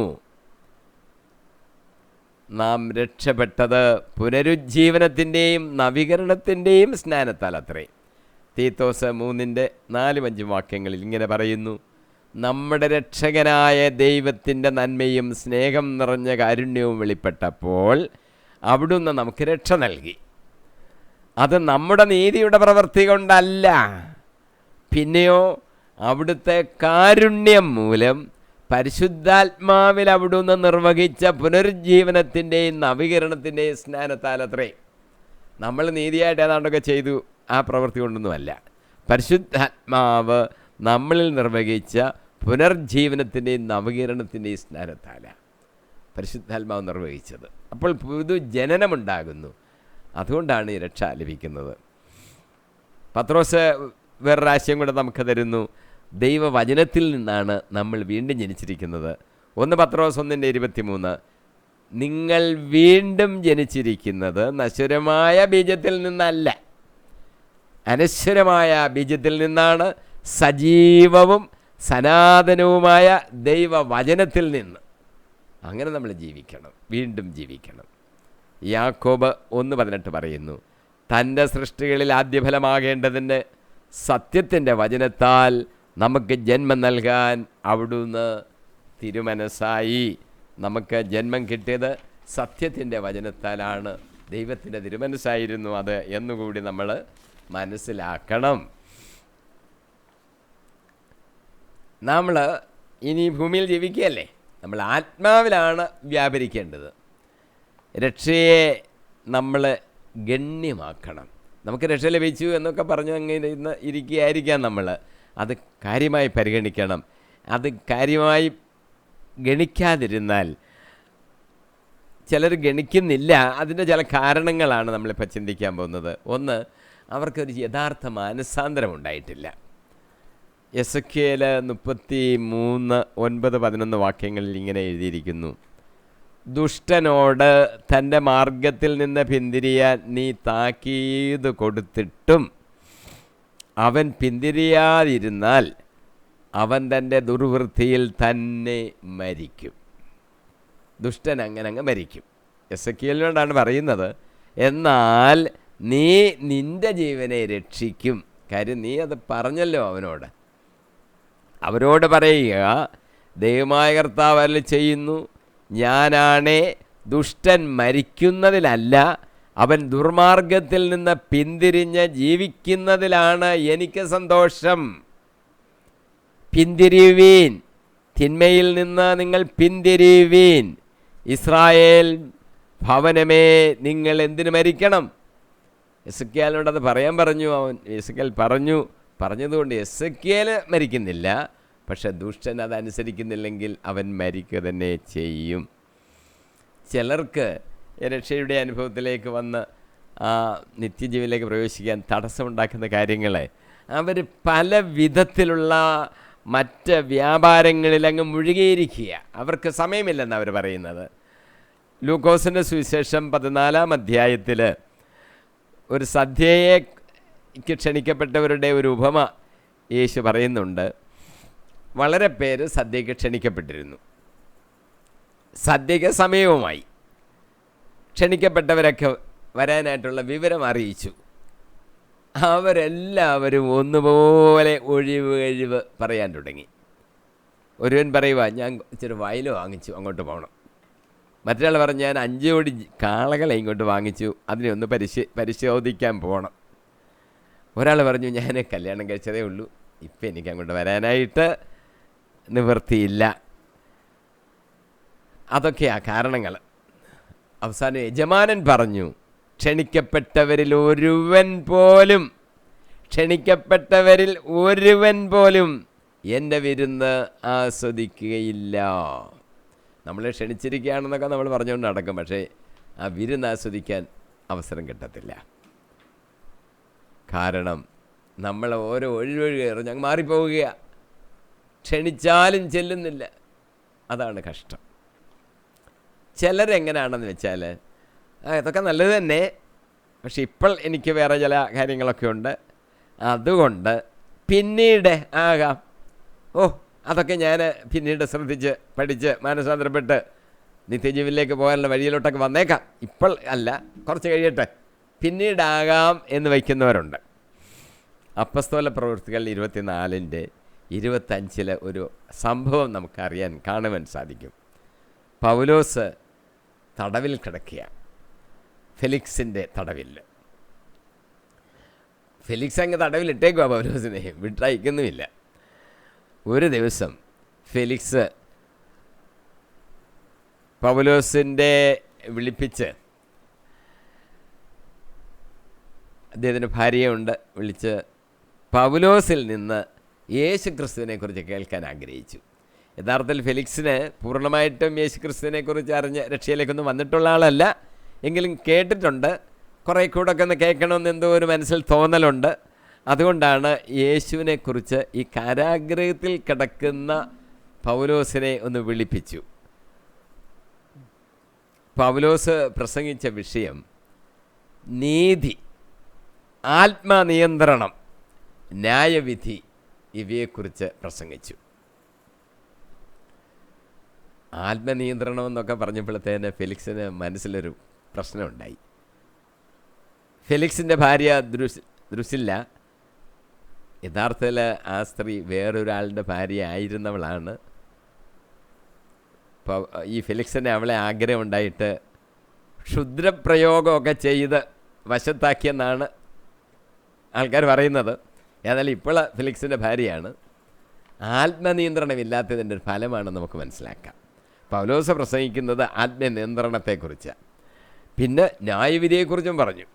നാം രക്ഷപ്പെട്ടത് പുനരുജ്ജീവനത്തിൻ്റെയും നവീകരണത്തിൻ്റെയും സ്നാനത്താൽ അത്രേ. തീത്തോസ് 3:4-5 വാക്യങ്ങളിൽ ഇങ്ങനെ പറയുന്നു, നമ്മുടെ രക്ഷകനായ ദൈവത്തിൻ്റെ നന്മയും സ്നേഹം നിറഞ്ഞ കാരുണ്യവും വെളിപ്പെട്ടപ്പോൾ അവിടുന്ന് നമുക്ക് രക്ഷ നൽകി. അത് നമ്മുടെ നീതിയുടെ പ്രവൃത്തി കൊണ്ടല്ല, പിന്നെയോ അവിടുത്തെ കാരുണ്യം മൂലം പരിശുദ്ധാത്മാവിൽ അവിടുന്ന് നിർവഹിച്ച പുനരുജ്ജീവനത്തിൻ്റെയും നവീകരണത്തിൻ്റെയും സ്നാനത്താലത്രേ. നമ്മൾ നീതിയായിട്ട് ഏതാണ്ടൊക്കെ ചെയ്തു, ആ പ്രവൃത്തി കൊണ്ടൊന്നുമല്ല. പരിശുദ്ധാത്മാവ് നമ്മളിൽ നിർവഹിച്ച പുനർജീവനത്തിൻ്റെയും നവീകരണത്തിൻ്റെയും സ്നാനത്താലാണ് പരിശുദ്ധാത്മാവ് നിർവഹിച്ചത്. അപ്പോൾ പുതുജനനമുണ്ടാകുന്നു. അതുകൊണ്ടാണ് ഈ രക്ഷ ലഭിക്കുന്നത്. പത്രോസ് വേറൊരാശയം കൂടെ നമുക്ക് തരുന്നു, ദൈവവചനത്തിൽ നിന്നാണ് നമ്മൾ വീണ്ടും ജനിച്ചിരിക്കുന്നത്. 1 പത്രോസ് 1:23 നിങ്ങൾ വീണ്ടും ജനിച്ചിരിക്കുന്നത് നശ്വരമായ ബീജത്തിൽ നിന്നല്ല, അനശ്വരമായ ബീജത്തിൽ നിന്നാണ്, സജീവവും സനാതനവുമായ ദൈവവചനത്തിൽ നിന്ന്. അങ്ങനെ നമ്മൾ ജീവിക്കണം, വീണ്ടും ജീവിക്കണം. യാക്കോബ് 1:18 പറയുന്നു, തൻ്റെ സൃഷ്ടികളിൽ ആദ്യഫലമാകേണ്ടതിന് സത്യത്തിൻ്റെ വചനത്താൽ നമുക്ക് ജന്മം നൽകാൻ അവിടുന്ന് തിരുമനസ്സായി. നമുക്ക് ജന്മം കിട്ടിയത് സത്യത്തിൻ്റെ വചനത്താലാണ്. ദൈവത്തിൻ്റെ തിരുമനസ്സായിരുന്നു അത് എന്നുകൂടി നമ്മൾ മനസ്സിലാക്കണം. നമ്മൾ ഇനി ഭൂമിയിൽ ജീവിക്കുകയല്ലേ, നമ്മൾ ആത്മാവിലാണ് വ്യാപരിക്കേണ്ടത്. രക്ഷയെ നമ്മൾ ഗണ്യമാക്കണം. നമുക്ക് രക്ഷ ലഭിച്ചു എന്നൊക്കെ പറഞ്ഞു അങ്ങനെ ഇന്ന് ഇരിക്കുകയായിരിക്കാം. നമ്മൾ അത് കാര്യമായി പരിഗണിക്കണം. അത് കാര്യമായി ഗണിക്കാതിരുന്നാൽ ചിലർ ഗണിക്കുന്നില്ല. അതിൻ്റെ ചില കാരണങ്ങളാണ് നമ്മളിപ്പോൾ ചിന്തിക്കാൻ പോകുന്നത്. ഒന്ന്, അവർക്കൊരു യഥാർത്ഥ മാനസാന്തരം ഉണ്ടായിട്ടില്ല. എസെക്കിയേൽ 33:9-11 വാക്യങ്ങളിൽ ഇങ്ങനെ എഴുതിയിരിക്കുന്നു: ദുഷ്ടനോട് തൻ്റെ മാർഗത്തിൽ നിന്ന് പിന്തിരിയാൻ നീ താക്കീത് കൊടുത്തിട്ടും അവൻ പിന്തിരിയാതിരുന്നാൽ അവൻ തൻ്റെ ദുർവൃത്തിയിൽ തന്നെ മരിക്കും. ദുഷ്ടൻ അങ്ങ് മരിക്കും. എസെക്കിയേലിനോടാണ് പറയുന്നത്. എന്നാൽ നീ നിൻ്റെ ജീവനെ രക്ഷിക്കും. കാര്യം നീ അത് പറഞ്ഞല്ലോ അവരോട് പറയുക, ദൈവമായ കർത്താവ് അരുളി ചെയ്യുന്നു, ഞാനാണേ ദുഷ്ടൻ മരിക്കുന്നതിലല്ല, അവൻ ദുർമാർഗത്തിൽ നിന്ന് പിന്തിരിഞ്ഞ് ജീവിക്കുന്നതിലാണ് എനിക്ക് സന്തോഷം. പിന്തിരിവീൻ, തിന്മയിൽ നിന്ന് നിങ്ങൾ പിന്തിരിവീൻ. ഇസ്രായേൽ ഭവനമേ, നിങ്ങൾ എന്തിനു മരിക്കണം? എസെക്കിയാലിനോട് അത് പറയാൻ പറഞ്ഞു. എസെക്കിയാൽ പറഞ്ഞതുകൊണ്ട് എസെക്കിയാൽ മരിക്കുന്നില്ല. പക്ഷെ ദുഷ്ടൻ അതനുസരിക്കുന്നില്ലെങ്കിൽ അവൻ മരിക്കുക തന്നെ ചെയ്യും. ചിലർക്ക് രക്ഷയുടെ അനുഭവത്തിലേക്ക് വന്ന് ആ നിത്യജീവനിലേക്ക് പ്രവേശിക്കാൻ തടസ്സമുണ്ടാക്കുന്ന കാര്യങ്ങളെ അവർ പല വിധത്തിലുള്ള മറ്റ് വ്യാപാരങ്ങളിൽ അങ്ങ് മുഴുകിയിരിക്കുക. അവർക്ക് സമയമില്ലെന്ന് അവർ പറയുന്നത്. ലൂക്കോസിൻ്റെ സുവിശേഷം 14-ാം അധ്യായത്തിൽ ഒരു സദ്യയ്ക്ക് ക്ഷണിക്കപ്പെട്ടവരുടെ ഒരു ഉപമ യേശു പറയുന്നുണ്ട്. വളരെ പേര് സദ്യയ്ക്ക് ക്ഷണിക്കപ്പെട്ടിരുന്നു. സദ്യയ്ക്ക് സമയവുമായി. ക്ഷണിക്കപ്പെട്ടവരൊക്കെ വരാനായിട്ടുള്ള വിവരം അറിയിച്ചു. അവരെല്ലാവരും ഒന്നുപോലെ ഒഴിവ് പറയാൻ തുടങ്ങി. ഒരുവൻ പറയുക, ഞാൻ ഇച്ചിരി വയൽ വാങ്ങിച്ചു, അങ്ങോട്ട് പോകണം. മറ്റൊരാൾ പറഞ്ഞു, ഞാൻ 5 ജോടി കാളകളെ ഇങ്ങോട്ട് വാങ്ങിച്ചു, അതിനെ ഒന്ന് പരിശോധിക്കാൻ പോകണം. ഒരാൾ പറഞ്ഞു, ഞാൻ കല്യാണം കഴിച്ചതേ ഉള്ളൂ, ഇപ്പം എനിക്ക് അങ്ങോട്ട് വരാനായിട്ട് നിവൃത്തിയില്ല. അതൊക്കെയാ കാരണങ്ങൾ. അവസാനം യജമാനൻ പറഞ്ഞു, ക്ഷണിക്കപ്പെട്ടവരിൽ ഒരുവൻ പോലും എൻ്റെ വിരുന്ന് ആസ്വദിക്കുകയില്ല. നമ്മളെ ക്ഷണിച്ചിരിക്കുകയാണെന്നൊക്കെ നമ്മൾ പറഞ്ഞുകൊണ്ട് നടക്കും. പക്ഷേ ആ വിരുന്ന് ആസ്വദിക്കാൻ അവസരം കിട്ടത്തില്ല. കാരണം നമ്മൾ ഓരോ ഒഴിവൊഴികേറും ഞങ്ങൾ മാറിപ്പോവുകയാണ്. ക്ഷണിച്ചാലും ചെല്ലുന്നില്ല. അതാണ് കഷ്ടം. ചിലരെങ്ങനെയാണെന്ന് വെച്ചാൽ, ഇതൊക്കെ നല്ലത് തന്നെ, പക്ഷെ ഇപ്പോൾ എനിക്ക് വേറെ ചില കാര്യങ്ങളൊക്കെ ഉണ്ട്, അതുകൊണ്ട് പിന്നീട് ആകാം. അതൊക്കെ ഞാൻ പിന്നീട് ശ്രദ്ധിച്ച് പഠിച്ച് മാനസാന്തരപ്പെട്ട് നിത്യജീവനിലേക്ക് പോകാനുള്ള വഴിയിലോട്ടൊക്കെ വന്നേക്കാം, ഇപ്പോൾ അല്ല, കുറച്ച് കഴിയട്ടെ, പിന്നീടാകാം എന്ന് വയ്ക്കുന്നവരുണ്ട്. അപ്പസ്തോല പ്രവൃത്തികൾ 24-25 ഒരു സംഭവം കാണുവാൻ സാധിക്കും. പൗലോസ് തടവിൽ കിടക്കുക, ഫെലിക്സിൻ്റെ തടവിൽ. ഫെലിക്സ് അങ്ങ് തടവിലിട്ടേക്കുവാ, പൗലോസിനെ വിട്ടയക്കുന്നുമില്ല. ഒരു ദിവസം ഫെലിക്സ് പൗലോസിൻ്റെ വിളിപ്പിച്ച്, അദ്ദേഹത്തിൻ്റെ ഭാര്യയുണ്ട്, വിളിച്ച് പൗലോസിൽ നിന്ന് യേശു ക്രിസ്തുവിനെക്കുറിച്ച് കേൾക്കാൻ ആഗ്രഹിച്ചു. യഥാർത്ഥത്തിൽ ഫെലിക്സിന് പൂർണ്ണമായിട്ടും യേശു ക്രിസ്തുവിനെക്കുറിച്ച് അറിഞ്ഞ് രക്ഷയിലേക്കൊന്നും വന്നിട്ടുള്ള ആളല്ല, എങ്കിലും കേട്ടിട്ടുണ്ട്. കുറേ കൂടെയൊക്കെ ഒന്ന് കേൾക്കണമെന്ന് എന്തോ ഒരു മനസ്സിൽ തോന്നലുണ്ട്. അതുകൊണ്ടാണ് യേശുവിനെക്കുറിച്ച് ഈ കാരാഗ്രഹത്തിൽ കിടക്കുന്ന പൗലോസിനെ ഒന്ന് വിളിപ്പിച്ചു. പൗലോസ് പ്രസംഗിച്ച വിഷയം നീതി, ആത്മനിയന്ത്രണം, ന്യായവിധി ഇവയെക്കുറിച്ച് പ്രസംഗിച്ചു. ആത്മനിയന്ത്രണം എന്നൊക്കെ പറഞ്ഞപ്പോഴത്തേന് ഫെലിക്സിന് മനസ്സിലൊരു പ്രശ്നമുണ്ടായി. ഫെലിക്സിൻ്റെ ഭാര്യ ദ്രുസില്ല. യഥാർത്ഥത്തിൽ ആ സ്ത്രീ വേറൊരാളുടെ ഭാര്യ ആയിരുന്നവളാണ്. ഈ ഫെലിക്സിന് അവളെ ആഗ്രഹമുണ്ടായിട്ട് ക്ഷുദ്രപ്രയോഗമൊക്കെ ചെയ്ത് വശത്താക്കിയെന്നാണ് ആൾക്കാർ പറയുന്നത്. ഏതായാലും ഇപ്പോൾ ഫെലിക്സിൻ്റെ ഭാര്യയാണ്. ആത്മനിയന്ത്രണമില്ലാത്തതിൻ്റെ ഒരു ഫലമാണെന്ന് നമുക്ക് മനസ്സിലാക്കാം. പൗലോസ് പ്രസംഗിക്കുന്നത് ആത്മനിയന്ത്രണത്തെക്കുറിച്ചാണ്. പിന്നെ ന്യായവിധിയെക്കുറിച്ചും പറഞ്ഞു.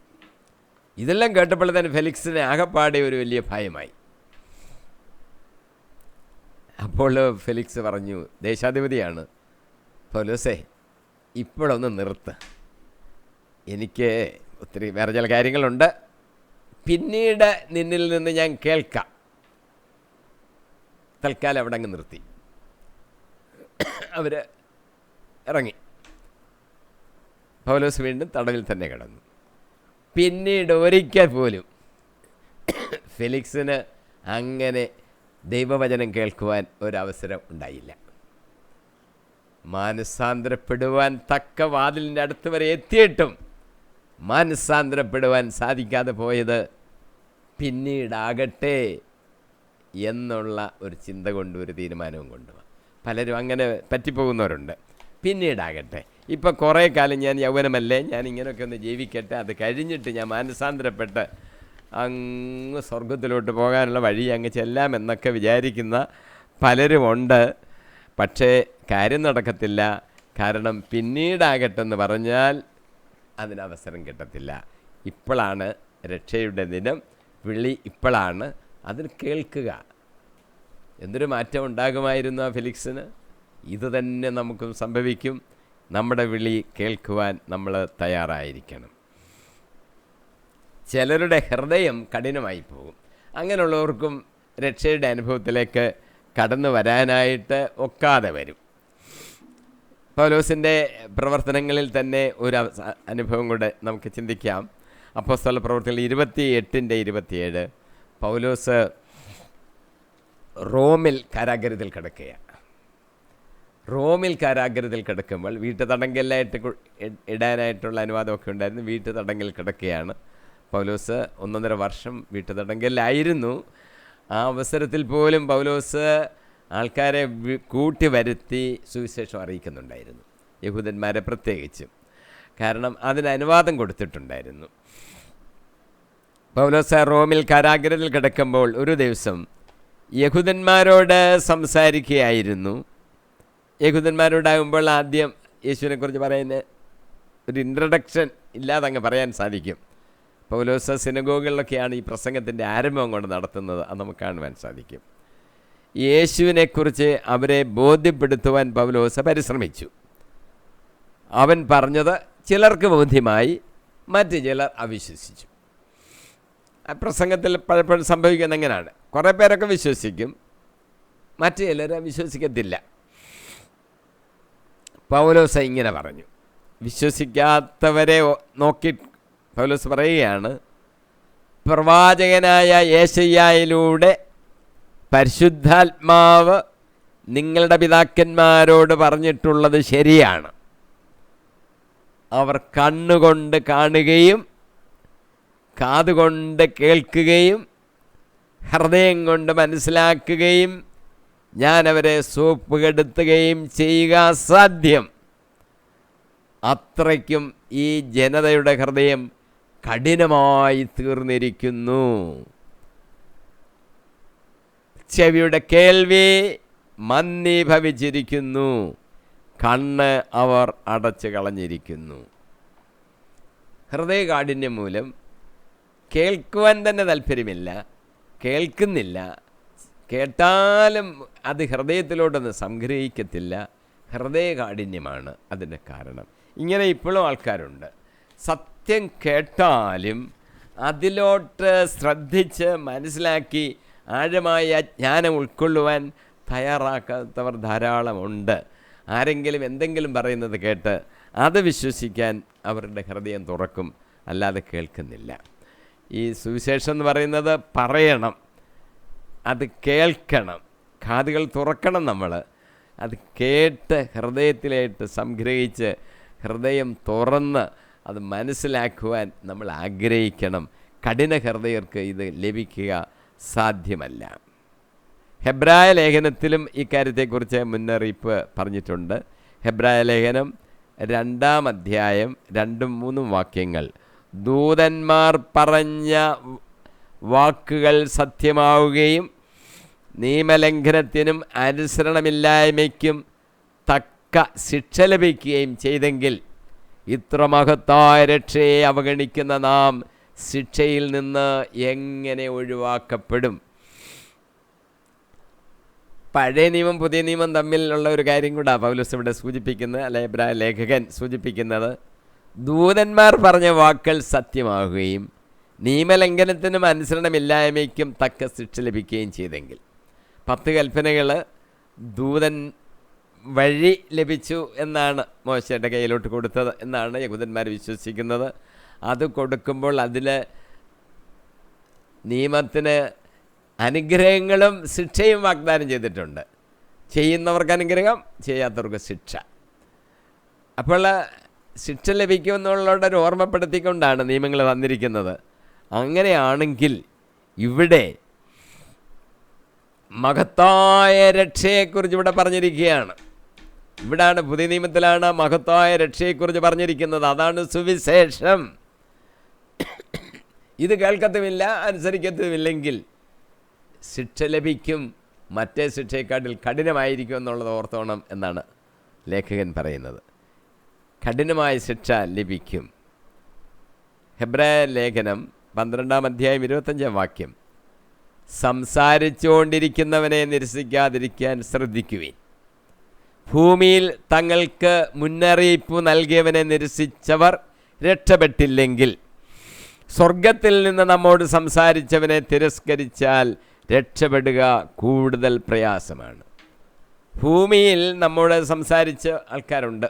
ഇതെല്ലാം കേട്ടപ്പോൾ തന്നെ ഫെലിക്സിന് ആകപ്പാടെ ഒരു വലിയ ഭയമായി. അപ്പോൾ ഫെലിക്സ് പറഞ്ഞു, ദേശാധിപതിയാണ്, പൗലോസേ, ഇപ്പോഴൊന്ന് നിർത്ത്, എനിക്ക് ഒത്തിരി വേറെ ചില കാര്യങ്ങളുണ്ട്, പിന്നീട് നിന്നിൽ നിന്ന് ഞാൻ കേൾക്കാം. തൽക്കാലം അവിടെ അങ്ങ് നിർത്തി. അവർ ഇറങ്ങി. പൗലോസ് വീണ്ടും തടവിൽ തന്നെ കിടന്നു. പിന്നീട് ഒരിക്കൽ പോലും ഫെലിക്സിന് അങ്ങനെ ദൈവവചനം കേൾക്കുവാൻ ഒരവസരം ഉണ്ടായില്ല. മാനസാന്തരപ്പെടുവാൻ തക്ക വാതിലിൻ്റെ അടുത്ത് വരെ എത്തിയിട്ടും മാനസാന്തരപ്പെടുവാൻ സാധിക്കാതെ പോയത് പിന്നീടാകട്ടെ എന്നുള്ള ഒരു ചിന്ത കൊണ്ട്, ഒരു തീരുമാനവും കൊണ്ടുപോകാം. പലരും അങ്ങനെ പറ്റിപ്പോകുന്നവരുണ്ട്. പിന്നീടാകട്ടെ, ഇപ്പം കുറേ കാലം ഞാൻ യൗവനമല്ലേ, ഞാൻ ഇങ്ങനെയൊക്കെ ഒന്ന് ജീവിക്കട്ടെ, അത് കഴിഞ്ഞിട്ട് ഞാൻ മാനസാന്തരപ്പെട്ട് അങ്ങ് സ്വർഗത്തിലോട്ട് പോകാനുള്ള വഴി അങ്ങ് ചെല്ലാമെന്നൊക്കെ വിചാരിക്കുന്ന പലരുമുണ്ട്. പക്ഷേ കാര്യം നടക്കത്തില്ല. കാരണം പിന്നീടാകട്ടെന്ന് പറഞ്ഞാൽ അതിനവസരം കിട്ടത്തില്ല. ഇപ്പോഴാണ് രക്ഷയുടെ ദിനം, വിളി ഇപ്പോഴാണ്, അതിന് കേൾക്കുക. എന്തൊരു മാറ്റം ഉണ്ടാകുമായിരുന്നു ആ ഫെലിക്സിന്. ഇത് തന്നെ നമുക്കും സംഭവിക്കും. നമ്മുടെ വിളി കേൾക്കുവാൻ നമ്മൾ തയ്യാറായിരിക്കണം. ചിലരുടെ ഹൃദയം കഠിനമായി പോകും. അങ്ങനെയുള്ളവർക്കും രക്ഷയുടെ അനുഭവത്തിലേക്ക് കടന്നു വരാനായിട്ട് ഒക്കാതെ വരും. പൗലോസിൻ്റെ പ്രവർത്തനങ്ങളിൽ തന്നെ ഒരു അനുഭവം കൂടെ നമുക്ക് ചിന്തിക്കാം. അപ്പോസ്തല പ്രവർത്തനങ്ങൾ 28:27 പൗലോസ് റോമിൽ കാരാഗ്രഹത്തിൽ കിടക്കുകയാണ്. റോമിൽ കാരാഗ്രഹത്തിൽ കിടക്കുമ്പോൾ വീട്ടു തടങ്കലിലായിട്ട് ഇടാനായിട്ടുള്ള അനുവാദമൊക്കെ ഉണ്ടായിരുന്നു. വീട്ടു തടങ്കലിൽ കിടക്കുകയാണ് പൗലോസ്. 1.5 വർഷം വീട്ടു തടങ്കലിലായിരുന്നു. ആ അവസരത്തിൽ പോലും പൗലോസ് ആൾക്കാരെ കൂട്ടി വരുത്തി സുവിശേഷം അറിയിക്കുന്നുണ്ടായിരുന്നു, യഹൂദന്മാരെ പ്രത്യേകിച്ചും. കാരണം അതിന് അനുവാദം കൊടുത്തിട്ടുണ്ടായിരുന്നു. പൗലോസ് റോമിൽ കാരാഗ്രഹത്തിൽ കിടക്കുമ്പോൾ ഒരു ദിവസം യഹൂദന്മാരോട് സംസാരിക്കുകയായിരുന്നു. യഹൂദന്മാരോടാകുമ്പോൾ ആദ്യം യേശുവിനെക്കുറിച്ച് പറയുന്ന ഒരു ഇൻട്രഡക്ഷൻ ഇല്ലാതെ അങ്ങ് പറയാൻ സാധിക്കും. പൗലോസ് സിനഗോഗുകളിലൊക്കെയാണ് ഈ പ്രസംഗത്തിൻ്റെ ആരംഭം കൊണ്ട് നടത്തുന്നത്. അത് നമുക്ക് കാണുവാൻ സാധിക്കും. യേശുവിനെക്കുറിച്ച് അവരെ ബോധ്യപ്പെടുത്തുവാൻ പൗലോസ് പരിശ്രമിച്ചു. അവൻ പറഞ്ഞത് ചിലർക്ക് ബോധ്യമായി, മറ്റ് ചിലർ അവിശ്വസിച്ചു. ആ പ്രസംഗത്തിൽ പലപ്പോഴും സംഭവിക്കുന്നത് എങ്ങനെയാണ്? കുറേ പേരൊക്കെ വിശ്വസിക്കും, മറ്റ് ചിലർ വിശ്വസിക്കത്തില്ല. പൗലോസ് ഇങ്ങനെ പറഞ്ഞു. വിശ്വസിക്കാത്തവരെ നോക്കി പൗലോസ് പറയുകയാണ്, പ്രവാചകനായ യേശയ്യായിലൂടെ പരിശുദ്ധാത്മാവ് നിങ്ങളുടെ പിതാക്കന്മാരോട് പറഞ്ഞിട്ടുള്ളത് ശരിയാണ്. അവർ കണ്ണുകൊണ്ട് കാണുകയും കാതുകൊണ്ട് കേൾക്കുകയും ഹൃദയം കൊണ്ട് മനസ്സിലാക്കുകയും ഞാൻ അവരെ സൂപ്പുകെടുത്തുകയും ചെയ്യുക അസാധ്യം. അത്രയ്ക്കും ഈ ജനതയുടെ ഹൃദയം കഠിനമായി തീർന്നിരിക്കുന്നു. ചെവിയുടെ കേൾവി മന്ദീഭവിച്ചിരിക്കുന്നു, കണ്ണ് അവർ അടച്ചു കളഞ്ഞിരിക്കുന്നു. ഹൃദയകാഠിന്യം മൂലം കേൾക്കുവാൻ തന്നെ താല്പര്യമില്ല, കേൾക്കുന്നില്ല, കേട്ടാലും അത് ഹൃദയത്തിലോട്ടൊന്നും സംഗ്രഹിക്കത്തില്ല. ഹൃദയകാഠിന്യമാണ് അതിൻ്റെ കാരണം. ഇങ്ങനെ ഇപ്പോഴും ആൾക്കാരുണ്ട്. സത്യം കേട്ടാലും അതിലോട്ട് ശ്രദ്ധിച്ച് മനസ്സിലാക്കി ആഴമായ ജ്ഞാനം ഉൾക്കൊള്ളുവാൻ തയ്യാറാക്കാത്തവർ ധാരാളമുണ്ട്. ആരെങ്കിലും എന്തെങ്കിലും പറയുന്നത് കേട്ട് അത് വിശ്വസിക്കാൻ അവരുടെ ഹൃദയം തുറക്കും, അല്ലാതെ കേൾക്കുന്നില്ല. ഈ സുവിശേഷം എന്ന് പറയുന്നത് പറയണം, അത് കേൾക്കണം, കാതുകൾ തുറക്കണം. നമ്മൾ അത് കേട്ട് ഹൃദയത്തിലായിട്ട് സംഗ്രഹിച്ച് ഹൃദയം തുറന്ന് അത് മനസ്സിലാക്കുവാൻ നമ്മൾ ആഗ്രഹിക്കണം. കഠിന ഹൃദയർക്ക് ഇത് ലഭിക്കുക സാധ്യമല്ല. ഹെബ്രായ ലേഖനത്തിലും ഇക്കാര്യത്തെക്കുറിച്ച് മുന്നറിയിപ്പ് പറഞ്ഞിട്ടുണ്ട്. ഹെബ്രായ ലേഖനം 2-ാം അധ്യായം 2-3 വാക്യങ്ങൾ, ദൂതന്മാർ പറഞ്ഞ വാക്കുകൾ സത്യമാവുകയും നിയമലംഘനത്തിനും അനുസരണമില്ലായ്മയ്ക്കും തക്ക ശിക്ഷ ലഭിക്കുകയും ചെയ്തെങ്കിൽ ഇത്ര മഹത്തായ രക്ഷയെ അവഗണിക്കുന്ന നാം ശിക്ഷയിൽ നിന്ന് എങ്ങനെ ഒഴിവാക്കപ്പെടും? പഴയ നിയമം പുതിയ നിയമം തമ്മിലുള്ള ഒരു കാര്യം കൂടെ പൗലോസ് ഇവിടെ സൂചിപ്പിക്കുന്നത്, അല്ലെ എബ്രായ ലേഖകൻ സൂചിപ്പിക്കുന്നത്. ദൂതന്മാർ പറഞ്ഞ വാക്കുകൾ സത്യമാകുകയും നിയമലംഘനത്തിനും അനുസരണമില്ലായ്മയ്ക്കും തക്ക ശിക്ഷ ലഭിക്കുകയും ചെയ്തെങ്കിൽ. 10 കൽപ്പനകൾ ദൂതൻ വഴി ലഭിച്ചു എന്നാണ് മോശയുടെ കയ്യിലോട്ട് കൊടുത്തത് എന്നാണ് യഹൂദന്മാർ വിശ്വസിക്കുന്നത്. അത് കൊടുക്കുമ്പോൾ അതിൽ നിയമത്തിന് അനുഗ്രഹങ്ങളും ശിക്ഷയും വാഗ്ദാനം ചെയ്തിട്ടുണ്ട്. ചെയ്യുന്നവർക്ക് അനുഗ്രഹം, ചെയ്യാത്തവർക്ക് ശിക്ഷ. അപ്പോൾ ശിക്ഷ ലഭിക്കുമെന്നുള്ളവരുടെ ഒരു ഓർമ്മപ്പെടുത്തിക്കൊണ്ടാണ് നിയമങ്ങൾ തന്നിരിക്കുന്നത്. അങ്ങനെയാണെങ്കിൽ ഇവിടെ മഹത്തായ രക്ഷയെക്കുറിച്ച് ഇവിടെ പറഞ്ഞിരിക്കുകയാണ്. ഇവിടാണ്, പുതിയ നിയമത്തിലാണ് മഹത്തായ രക്ഷയെക്കുറിച്ച് പറഞ്ഞിരിക്കുന്നത്. അതാണ് സുവിശേഷം. ഇത് കേൾക്കത്തുമില്ല, അനുസരിക്കത്തുമില്ലെങ്കിൽ ശിക്ഷ ലഭിക്കും, മറ്റേ ശിക്ഷയെക്കാട്ടിൽ കഠിനമായിരിക്കും എന്നുള്ളത് ഓർത്തോണം എന്നാണ് ലേഖകൻ പറയുന്നത്. കഠിനമായ ശിക്ഷ ലഭിക്കും. ഹെബ്രായ ലേഖനം 12-ാം അധ്യായം 25-ാം വാക്യം, സംസാരിച്ചുകൊണ്ടിരിക്കുന്നവനെ നിരസിക്കാതിരിക്കാൻ ശ്രദ്ധിക്കുവിൻ. ഭൂമിയിൽ തങ്ങൾക്ക് മുന്നറിയിപ്പ് നൽകിയവനെ നിരസിച്ചവർ രക്ഷപ്പെട്ടില്ലെങ്കിൽ സ്വർഗത്തിൽ നിന്ന് നമ്മോട് സംസാരിച്ചവനെ തിരസ്കരിച്ചാൽ രക്ഷപ്പെടുക കൂടുതൽ പ്രയാസമാണ്. ഭൂമിയിൽ നമ്മോട് സംസാരിച്ച ആൾക്കാരുണ്ട്.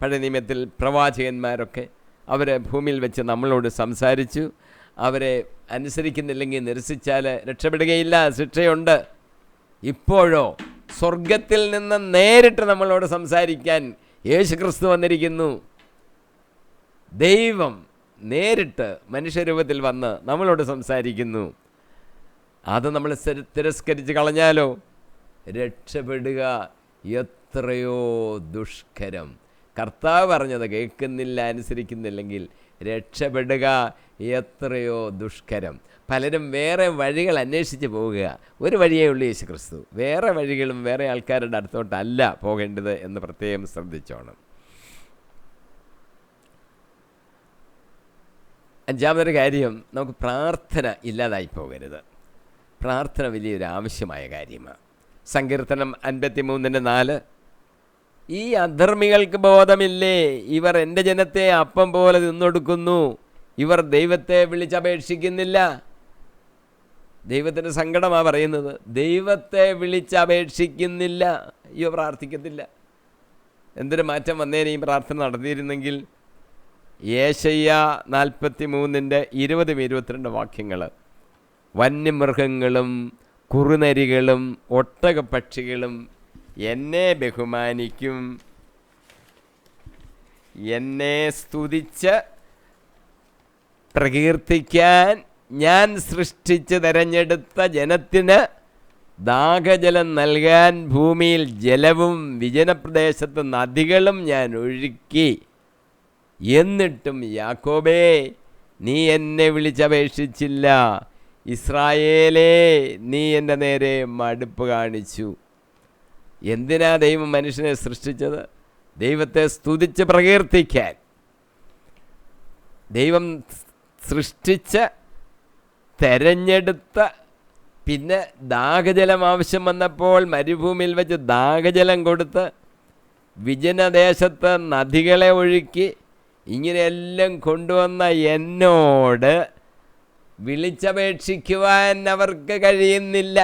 പഴയ നിയമത്തിൽ പ്രവാചകന്മാരൊക്കെ അവർ ഭൂമിയിൽ വെച്ച് നമ്മളോട് സംസാരിച്ചു. അവരെ അനുസരിക്കുന്നില്ലെങ്കിൽ, നിരസിച്ചാൽ രക്ഷപ്പെടുകയില്ല, ശിക്ഷയുണ്ട്. ഇപ്പോഴോ സ്വർഗത്തിൽ നിന്ന് നേരിട്ട് നമ്മളോട് സംസാരിക്കാൻ യേശുക്രിസ്തു വന്നിരിക്കുന്നു. ദൈവം നേരിട്ട് മനുഷ്യരൂപത്തിൽ വന്ന് നമ്മളോട് സംസാരിക്കുന്നു. അത് നമ്മൾ തിരസ്കരിച്ച് കളഞ്ഞാലോ രക്ഷപ്പെടുക എത്രയോ ദുഷ്കരം. കർത്താവ് പറഞ്ഞത് കേൾക്കുന്നില്ല, അനുസരിക്കുന്നില്ലെങ്കിൽ രക്ഷപ്പെടുക എത്രയോ ദുഷ്കരം. പലരും വേറെ വഴികൾ അന്വേഷിച്ച് പോവുക. ഒരു വഴിയേ ഉള്ളൂ, യേശുക്രിസ്തു. വേറെ വഴികളും വേറെ ആൾക്കാരുടെ അടുത്തോട്ടല്ല പോകേണ്ടത് എന്ന് പ്രത്യേകം ശ്രദ്ധിച്ചോണം. 5-മതൊരു കാര്യം, നമുക്ക് പ്രാർത്ഥന ഇല്ലാതായി പോകരുത്. പ്രാർത്ഥന വലിയൊരു ആവശ്യമായ കാര്യമാണ്. സങ്കീർത്തനം 53:4, ഈ അധർമ്മികൾക്ക് ബോധമില്ലേ, ഇവർ എൻ്റെ ജനത്തെ അപ്പം പോലെ തിന്നൊടുക്കുന്നു, ഇവർ ദൈവത്തെ വിളിച്ചപേക്ഷിക്കുന്നില്ല. ദൈവത്തിൻ്റെ സങ്കടമാണ് പറയുന്നത്. ദൈവത്തെ വിളിച്ചപേക്ഷിക്കുന്നില്ല. അയ്യോ, പ്രാർത്ഥിക്കത്തില്ല. എന്തൊരു മാറ്റം വന്നേനെ ഈ പ്രാർത്ഥന നടത്തിയിരുന്നെങ്കിൽ. യേശയ്യാ 43:20-22 വാക്യങ്ങൾ, വന്യമൃഗങ്ങളും കുറുനരികളും ഒട്ടകപ്പക്ഷികളും എന്നെ ബഹുമാനിക്കും, എന്നെ സ്തുതിച്ച് പ്രകീർത്തിക്കാൻ ഞാൻ സൃഷ്ടിച്ച് തെരഞ്ഞെടുത്ത ജനത്തിന് ദാഹജലം നൽകാൻ ഭൂമിയിൽ ജലവും വിജനപ്രദേശത്ത് നദികളും ഞാൻ ഒഴുക്കി. എന്നിട്ടും യാക്കോബേ, നീ എന്നെ വിളിച്ചപേക്ഷിച്ചില്ല, ഇസ്രായേലേ, നീ എൻ്റെ നേരെ മടുപ്പ് കാണിച്ചു. എന്തിനാ ദൈവം മനുഷ്യനെ സൃഷ്ടിച്ചത്? ദൈവത്തെ സ്തുതിച്ച് പ്രകീർത്തിക്കാൻ. ദൈവം സൃഷ്ടിച്ച് തെരഞ്ഞെടുത്ത, പിന്നെ ദാഹജലം ആവശ്യം വന്നപ്പോൾ മരുഭൂമിയിൽ വെച്ച് ദാഹജലം കൊടുത്ത്, വിജനദേശത്ത് നദികളെ ഒഴുക്കി, ഇങ്ങനെയെല്ലാം കൊണ്ടുവന്ന എന്നോട് വിളിച്ചപേക്ഷിക്കുവാൻ അവർക്ക് കഴിയുന്നില്ല.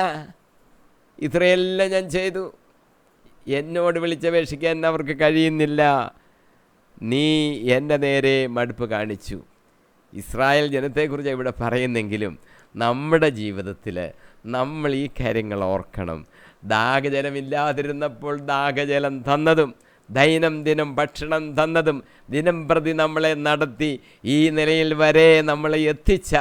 ഇത്രയെല്ലാം ഞാൻ ചെയ്തു, എന്നോട് വിളിച്ചപേക്ഷിക്കാൻ അവർക്ക് കഴിയുന്നില്ല. നീ എൻ്റെ നേരെ മടുപ്പ് കാണിച്ചു. ഇസ്രായേൽ ജനത്തെക്കുറിച്ച് ഇവിടെ പറയുന്നെങ്കിലും നമ്മുടെ ജീവിതത്തിൽ നമ്മൾ ഈ കാര്യങ്ങൾ ഓർക്കണം. ദാഹജലമില്ലാതിരുന്നപ്പോൾ ദാഹജലം തന്നതും, ദൈനംദിനം ഭക്ഷണം തന്നതും, ദിനം പ്രതി നമ്മളെ നടത്തി ഈ നിലയിൽ വരെ നമ്മളെ എത്തിച്ച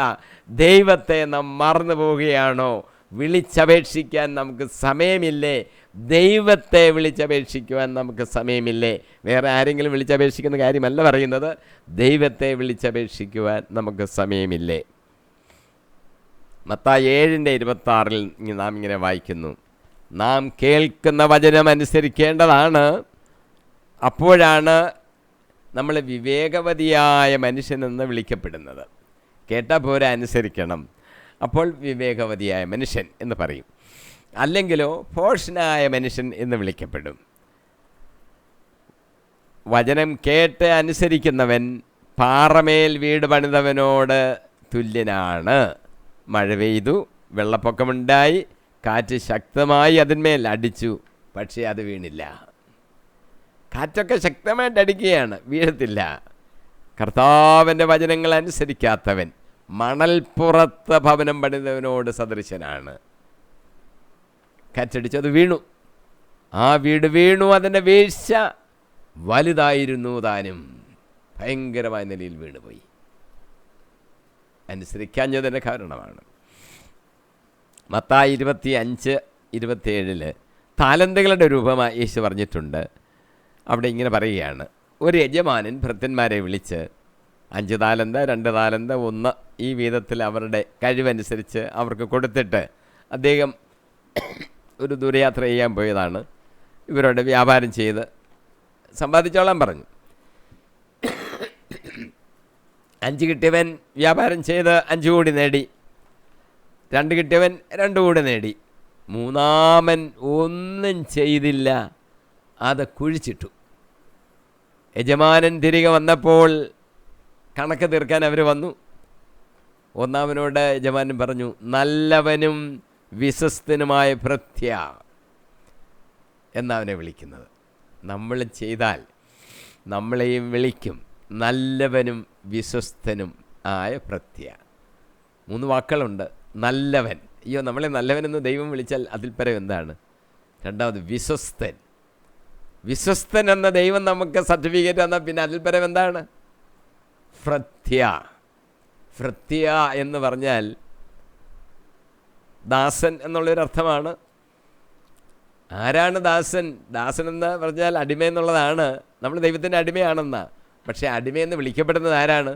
ദൈവത്തെ നാം മറന്നു പോവുകയാണോ? വിളിച്ചപേക്ഷിക്കാൻ നമുക്ക് സമയമില്ലേ? ദൈവത്തെ വിളിച്ചപേക്ഷിക്കുവാൻ നമുക്ക് സമയമില്ലേ? വേറെ ആരെങ്കിലും വിളിച്ചപേക്ഷിക്കുന്ന കാര്യമല്ല പറയുന്നത്, ദൈവത്തെ വിളിച്ചപേക്ഷിക്കുവാൻ നമുക്ക് സമയമില്ലേ? മത്തായി 7:26 നാം ഇങ്ങനെ വായിക്കുന്നു, നാം കേൾക്കുന്ന വചനം അനുസരിക്കേണ്ടതാണ്, അപ്പോഴാണ് നമ്മൾ വിവേകവതിയായ മനുഷ്യനെന്ന് വിളിക്കപ്പെടുന്നത്. കേട്ടാൽ പോരാ, അനുസരിക്കണം. അപ്പോൾ വിവേകവതിയായ മനുഷ്യൻ എന്ന് പറയും. അല്ലെങ്കിലോ ഭോഷനായ മനുഷ്യൻ എന്ന് വിളിക്കപ്പെടും. വചനം കേട്ട് അനുസരിക്കുന്നവൻ പാറമേൽ വീട് പണിതവനോട് തുല്യനാണ്. മഴ പെയ്തു, വെള്ളപ്പൊക്കമുണ്ടായി, കാറ്റ് ശക്തമായി അതിന്മേൽ അടിച്ചു, പക്ഷേ അത് വീണില്ല. കാറ്റൊക്കെ ശക്തമായിട്ട് അടിക്കുകയാണ്, വീഴത്തില്ല. കർത്താവിൻ്റെ വചനങ്ങൾ അനുസരിക്കാത്തവൻ മണൽപ്പുറത്ത് ഭവനം പണിതവനോട് സദൃശനാണ്. കാറ്റടിച്ചു, അത് വീണു. ആ വീട് വീണു, അതിൻ്റെ വീഴ്ച വലുതായിരുന്നു താനും, ഭയങ്കരമായ നിലയിൽ വീണുപോയി. അനുസരിക്കാഞ്ഞതിൻ്റെ കാരണമാണ്. മത്തായി 25:27 താലന്തുകളുടെ രൂപമായി യേശു പറഞ്ഞിട്ടുണ്ട്. അവിടെ ഇങ്ങനെ പറയുകയാണ്, ഒരു യജമാനൻ ഭൃത്യന്മാരെ വിളിച്ച് 5 താലന്ത്, 2 താലന്ത്, 1 ഈ വിധത്തിൽ അവരുടെ കഴിവനുസരിച്ച് അവർക്ക് കൊടുത്തിട്ട് അദ്ദേഹം ഒരു ദൂരയാത്ര ചെയ്യാൻ പോയതാണ്. ഇവരോട് വ്യാപാരം ചെയ്ത് സമ്പാദിച്ചോളാൻ പറഞ്ഞു. 5 കിട്ടിയവൻ വ്യാപാരം ചെയ്ത് 5 കോടി നേടി. 2 കിട്ടിയവൻ 2 കോടി നേടി. 3-ാമൻ ഒന്നും ചെയ്തില്ല, അത് കുഴിച്ചിട്ടു. യജമാനൻ തിരികെ വന്നപ്പോൾ കണക്ക് തീർക്കാൻ അവർ വന്നു. 1-ാമനോട് യജമാനൻ പറഞ്ഞു, നല്ലവനും വിശ്വസ്തനുമായ ഭൃത്യ എന്നവനെ വിളിക്കുന്നത്. നമ്മൾ ചെയ്താൽ നമ്മളെയും വിളിക്കും, നല്ലവനും വിശ്വസ്തനും ആയ ഭൃത്യ. 3 വാക്കുകളുണ്ട്. നല്ലവൻ, അയ്യോ നമ്മളെ നല്ലവനെന്ന് ദൈവം വിളിച്ചാൽ അതിൽ പരം എന്താണ്? രണ്ടാമത് വിശ്വസ്തൻ. വിശ്വസ്തൻ എന്ന ദൈവം നമുക്ക് സർട്ടിഫിക്കറ്റ് തന്നാൽ പിന്നെ അതിൽ പരം എന്താണ്? ഭൃത്യ. ഭൃത്യ എന്ന് പറഞ്ഞാൽ ദാസൻ എന്നുള്ളൊരർത്ഥമാണ്. ആരാണ് ദാസൻ? ദാസൻ എന്ന് പറഞ്ഞാൽ അടിമ എന്നുള്ളതാണ്. നമ്മൾ ദൈവത്തിൻ്റെ അടിമയാണെന്നാ. പക്ഷേ അടിമയെന്ന് വിളിക്കപ്പെടുന്നത് ആരാണ്?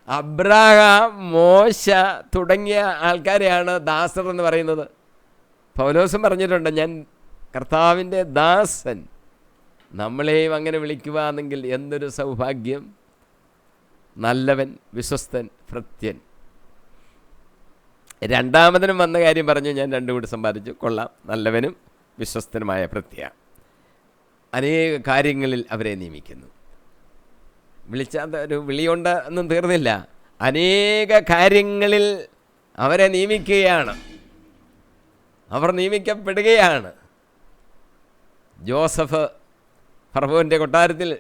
അബ്രാഹാം, മോശ തുടങ്ങിയ ആൾക്കാരെയാണ് ദാസർ എന്ന് പറയുന്നത്. പൗലോസും പറഞ്ഞിട്ടുണ്ട്, ഞാൻ കർത്താവിൻ്റെ ദാസൻ. നമ്മളെയും അങ്ങനെ വിളിക്കുവാണെങ്കിൽ എന്തൊരു സൗഭാഗ്യം. നല്ലവൻ, വിശ്വസ്തൻ, ഭൃത്യൻ. 2-ാമതിനും വന്ന കാര്യം പറഞ്ഞു, ഞാൻ 2 കൂടി സമ്പാദിച്ചു, കൊള്ളാം. നല്ലവനും വിശ്വസ്തനുമായ ഭൃത്യ. അനേക കാര്യങ്ങളിൽ അവരെ നിയമിക്കുന്നു. വിളിച്ചാൽ ഒരു വിളിയുണ്ട് എന്നും തീർന്നില്ല, അനേക കാര്യങ്ങളിൽ അവരെ നിയമിക്കുകയാണ്, അവർ നിയമിക്കപ്പെടുകയാണ്. ജോസഫ് ഫറവോൻ്റെ കൊട്ടാരത്തിൽ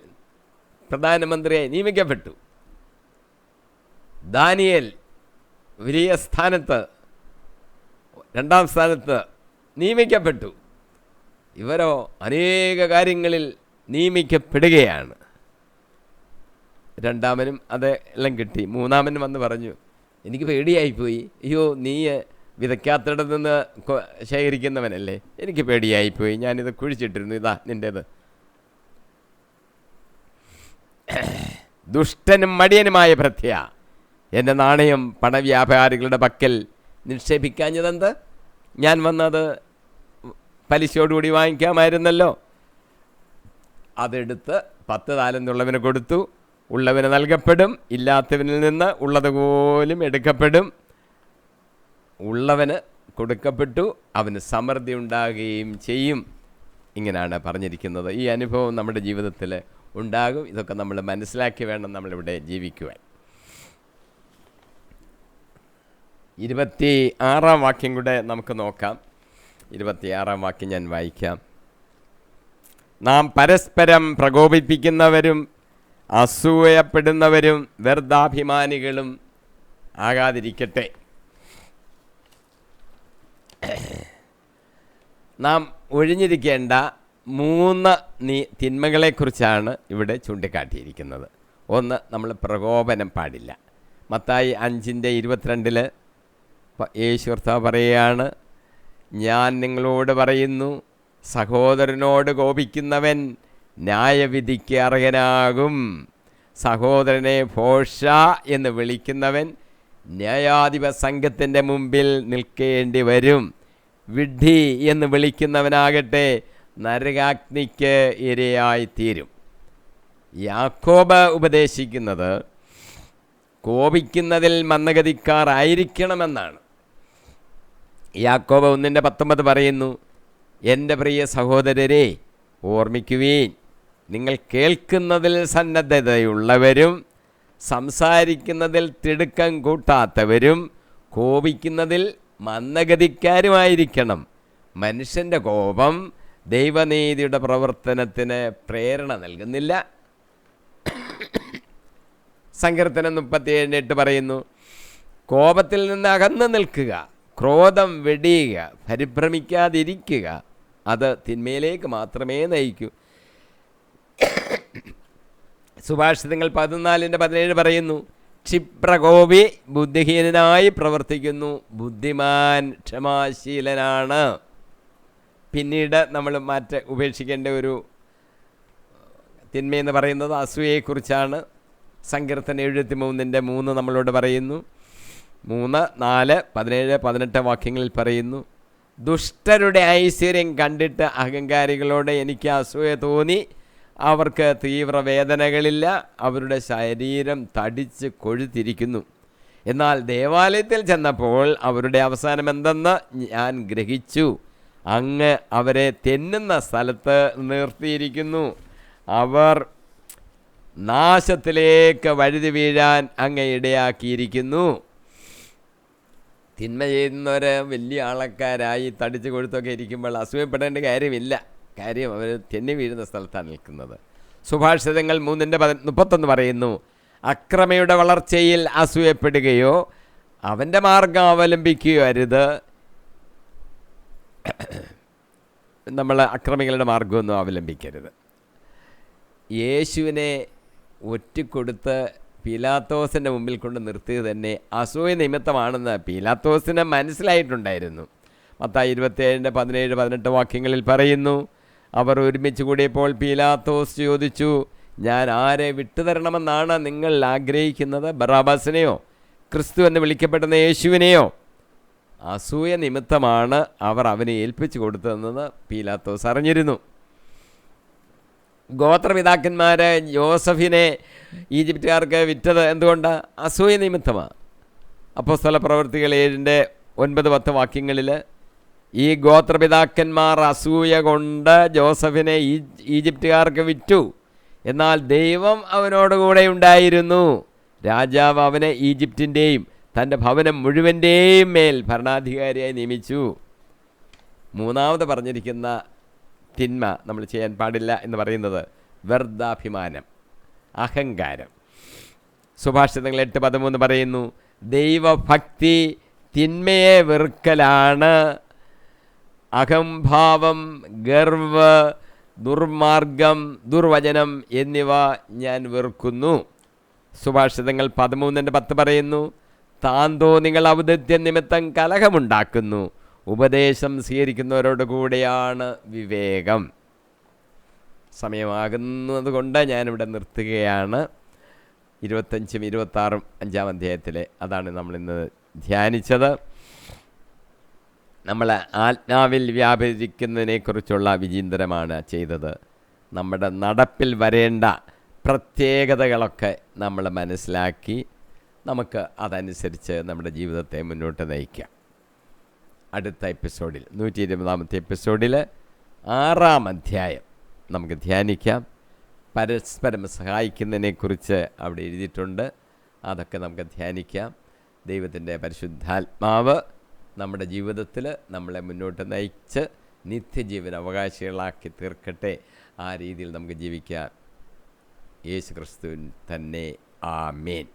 പ്രധാനമന്ത്രിയായി നിയമിക്കപ്പെട്ടു. ദാനിയേൽ വലിയ സ്ഥാനത്ത്, 2-ാം സ്ഥാനത്ത് നിയമിക്കപ്പെട്ടു. ഇവരോ അനേക കാര്യങ്ങളിൽ നിയമിക്കപ്പെടുകയാണ്. 2-ാമനും അത് എല്ലാം കിട്ടി. 3-ാമനും വന്ന് പറഞ്ഞു, എനിക്ക് പേടിയായിപ്പോയി. അയ്യോ, നീ വിതയ്ക്കാത്തിടത്ത് നിന്ന് ശേഖരിക്കുന്നവനല്ലേ, എനിക്ക് പേടിയായിപ്പോയി, ഞാനിത് കുഴിച്ചിട്ടിരുന്നു, ഇതാ നിൻ്റേത്. ദുഷ്ടനും മടിയനുമായ ഭൃത്യ, എൻ്റെ നാണയം പണവ്യാപാരികളുടെ പക്കൽ നിക്ഷേപിക്കാഞ്ഞതെന്ത്? ഞാൻ വന്നത് പലിശയോടുകൂടി വാങ്ങിക്കാമായിരുന്നല്ലോ. അതെടുത്ത് 10 താലന്തുള്ളവന് കൊടുത്തു. ഉള്ളവന് നൽകപ്പെടും, ഇല്ലാത്തവനിൽ നിന്ന് ഉള്ളതുപോലും എടുക്കപ്പെടും. ഉള്ളവന് കൊടുക്കപ്പെട്ടു, അവന് സമൃദ്ധി ഉണ്ടാകുകയും ചെയ്യും. ഇങ്ങനെയാണ് പറഞ്ഞിരിക്കുന്നത്. ഈ അനുഭവം നമ്മുടെ ജീവിതത്തിൽ ഉണ്ടാകും. ഇതൊക്കെ നമ്മൾ മനസ്സിലാക്കി വേണം നമ്മളിവിടെ ജീവിക്കുവാൻ. 26-ാം വാക്യം കൂടെ നമുക്ക് നോക്കാം. 26-ാം വാക്യം ഞാൻ വായിക്കാം. നാം പരസ്പരം പ്രകോപിപ്പിക്കുന്നവരും അസൂയപ്പെടുന്നവരും വ്യർത്ഥാഭിമാനികളും ആകാതിരിക്കട്ടെ. നാം ഒഴിഞ്ഞിരിക്കേണ്ട 3 തിന്മകളെക്കുറിച്ചാണ് ഇവിടെ ചൂണ്ടിക്കാട്ടിയിരിക്കുന്നത്. 1, നമ്മൾ പ്രകോപനം പാടില്ല. മത്തായി 5:22 യേശു കർത്താവ് പറയുകയാണ്, ഞാൻ നിങ്ങളോട് പറയുന്നു, സഹോദരനോട് കോപിക്കുന്നവൻ ന്യായവിധിക്ക് അർഹനാകും. സഹോദരനെ ഭോഷ എന്ന് വിളിക്കുന്നവൻ ന്യായാധിപ സംഘത്തിൻ്റെ മുമ്പിൽ നിൽക്കേണ്ടി വരും. വിഡ്ഢി എന്ന് വിളിക്കുന്നവനാകട്ടെ നരകാഗ്നിക്ക് ഇരയായിത്തീരും. യാക്കോബ് ഉപദേശിക്കുന്നത് കോപിക്കുന്നതിൽ മന്ദഗതിക്കാർ ആയിരിക്കണമെന്നാണ്. യാക്കോബ് 1:19 പറയുന്നു, എൻ്റെ പ്രിയ സഹോദരരെ, ഓർമ്മിക്കുവീൻ, നിങ്ങൾ കേൾക്കുന്നതിൽ സന്നദ്ധതയുള്ളവരും സംസാരിക്കുന്നതിൽ തിടുക്കം കൂട്ടാത്തവരും കോപിക്കുന്നതിൽ മന്ദഗതിക്കാരുമായിരിക്കണം. മനുഷ്യൻ്റെ കോപം ദൈവനീതിയുടെ പ്രവർത്തനത്തിന് പ്രേരണ നൽകുന്നില്ല. സങ്കീർത്തനം 37:8 പറയുന്നു, കോപത്തിൽ നിന്ന് അകന്നു നിൽക്കുക, ക്രോധം വെടിയുക, പരിഭ്രമിക്കാതിരിക്കുക, അത് തിന്മയിലേക്ക് മാത്രമേ നയിക്കൂ. സുഭാഷിതങ്ങൾ 14:17 പറയുന്നു, ക്ഷിപ്രകോപി ബുദ്ധിഹീനനായി പ്രവർത്തിക്കുന്നു, ബുദ്ധിമാൻ ക്ഷമാശീലനാണ്. പിന്നീട് നമ്മൾ ഉപേക്ഷിക്കേണ്ട ഒരു തിന്മയെന്ന് പറയുന്നത് അസൂയയെക്കുറിച്ചാണ്. സങ്കീർത്തനം 73:3 നമ്മളോട് പറയുന്നു. 3, 4, 17, 18 വാക്യങ്ങളിൽ പറയുന്നു, ദുഷ്ടരുടെ ഐശ്വര്യം കണ്ടിട്ട് അഹങ്കാരികളോട് എനിക്ക് അസൂയ തോന്നി. അവർക്ക് തീവ്രവേദനകളില്ല, അവരുടെ ശരീരം തടിച്ച് കൊഴുത്തിരിക്കുന്നു. എന്നാൽ ദേവാലയത്തിൽ ചെന്നപ്പോൾ അവരുടെ അവസാനം എന്തെന്ന് ഞാൻ ഗ്രഹിച്ചു. അങ്ങ് അവരെ തെന്നുന്ന സ്ഥലത്ത് നിർത്തിയിരിക്കുന്നു. അവർ നാശത്തിലേക്ക് വഴുതി വീഴാൻ അങ്ങ് ഇടയാക്കിയിരിക്കുന്നു. തിന്മ ചെയ്യുന്നവർ വലിയ ആൾക്കാരായി തടിച്ച് കൊഴുത്തൊക്കെ ഇരിക്കുമ്പോൾ അസൂയപ്പെടേണ്ട കാര്യമില്ല. കാര്യം അവർ തെന്നി വീഴുന്ന സ്ഥലത്താണ് നിൽക്കുന്നത്. സുഭാഷിതങ്ങൾ 3:31 പറയുന്നു, അക്രമിയുടെ വളർച്ചയിൽ അസൂയപ്പെടുകയോ അവൻ്റെ മാർഗം അവലംബിക്കുകയോ അരുത്. നമ്മൾ അക്രമികളുടെ മാർഗമൊന്നും അവലംബിക്കരുത്. യേശുവിനെ ഒറ്റിക്കൊടുത്ത് പീലാത്തോസിൻ്റെ മുമ്പിൽ കൊണ്ട് നിർത്തിയത് തന്നെ അസൂയ നിമിത്തമാണെന്ന് പീലാത്തോസിന് മനസ്സിലായിട്ടുണ്ടായിരുന്നു. മത്തായി 27:17, 18 വാക്യങ്ങളിൽ പറയുന്നു, അവർ ഒരുമിച്ച് കൂടിയപ്പോൾ പീലാത്തോസ് ചോദിച്ചു, ഞാൻ ആരെ വിട്ടുതരണമെന്നാണ് നിങ്ങൾ ആഗ്രഹിക്കുന്നത്? ബറാബാസിനെയോ ക്രിസ്തു എന്ന് വിളിക്കപ്പെടുന്ന യേശുവിനെയോ? അസൂയ നിമിത്തമാണ് അവർ അവനെ ഏൽപ്പിച്ചു കൊടുത്തതെന്ന് പീലാത്തോസ് അറിഞ്ഞിരുന്നു. ഗോത്രപിതാക്കന്മാർ യോസഫിനെ ഈജിപ്തുകാർക്ക് വിറ്റത് എന്തുകൊണ്ടാണ്? അസൂയ നിമിത്തമാണ്. അപ്പോസ്തല പ്രവൃത്തികൾ 7:9-10 വാക്യങ്ങളിൽ ഈ ഗോത്രപിതാക്കന്മാർ അസൂയ കൊണ്ട് ജോസഫിനെ ഈജിപ്തുകാർക്ക് വിറ്റു. എന്നാൽ ദൈവം അവനോടുകൂടെ ഉണ്ടായിരുന്നു. രാജാവ് അവനെ ഈജിപ്തിൻ്റെയും തൻ്റെ ഭവനം മുഴുവൻ്റെയും മേൽ ഭരണാധികാരിയായി നിയമിച്ചു. മൂന്നാമത് പറഞ്ഞിരിക്കുന്ന തിന്മ നമ്മൾ ചെയ്യാൻ പാടില്ല എന്ന് പറയുന്നത് വ്യർത്ഥാഭിമാനം, അഹങ്കാരം. സുഭാഷിതങ്ങൾ 8:13 പറയുന്നു, ദൈവഭക്തി തിന്മയെ വെറുക്കലാണ്. അഹംഭാവം, ഗർവ്, ദുർമാർഗം, ദുർവചനം എന്നിവ ഞാൻ വെറുക്കുന്നു. സുഭാഷിതങ്ങൾ 13:10 പറയുന്നു, താന്തോ നിങ്ങൾ ഔദത്യ നിമിത്തം കലഹമുണ്ടാക്കുന്നു, ഉപദേശം സ്വീകരിക്കുന്നവരോട് കൂടെയാണ് വിവേകം. സമയമാകുന്നത് കൊണ്ട് ഞാനിവിടെ നിർത്തുകയാണ്. 25ഉം 26ഉം 5-ാം അധ്യായത്തിലെ അതാണ് നമ്മളിന്ന് ധ്യാനിച്ചത്. നമ്മൾ ആത്മാവിൽ വ്യാപരിക്കുന്നതിനെക്കുറിച്ചുള്ള വിചിന്തനമാണ് ചെയ്തത്. നമ്മുടെ നടപ്പിൽ വരേണ്ട പ്രത്യേകതകളൊക്കെ നമ്മൾ മനസ്സിലാക്കി നമുക്ക് അതനുസരിച്ച് നമ്മുടെ ജീവിതത്തെ മുന്നോട്ട് നയിക്കാം. അടുത്ത എപ്പിസോഡിൽ 120ാമത്തെ എപ്പിസോഡിൽ 6-ാം അധ്യായം നമുക്ക് ധ്യാനിക്കാം. പരസ്പരം സഹായിക്കുന്നതിനെക്കുറിച്ച് അവിടെ എഴുതിയിട്ടുണ്ട്. അതൊക്കെ നമുക്ക് ധ്യാനിക്കാം. ദൈവത്തിൻ്റെ പരിശുദ്ധാത്മാവ് നമ്മുടെ ജീവിതത്തിൽ നമ്മളെ മുന്നോട്ട് നയിച്ച് നിത്യജീവൻ അവകാശികളാക്കി തീർക്കട്ടെ. ആ രീതിയിൽ നമുക്ക് ജീവിക്കാം. യേശു ക്രിസ്തുവിൻ തന്നെ. ആമേൻ.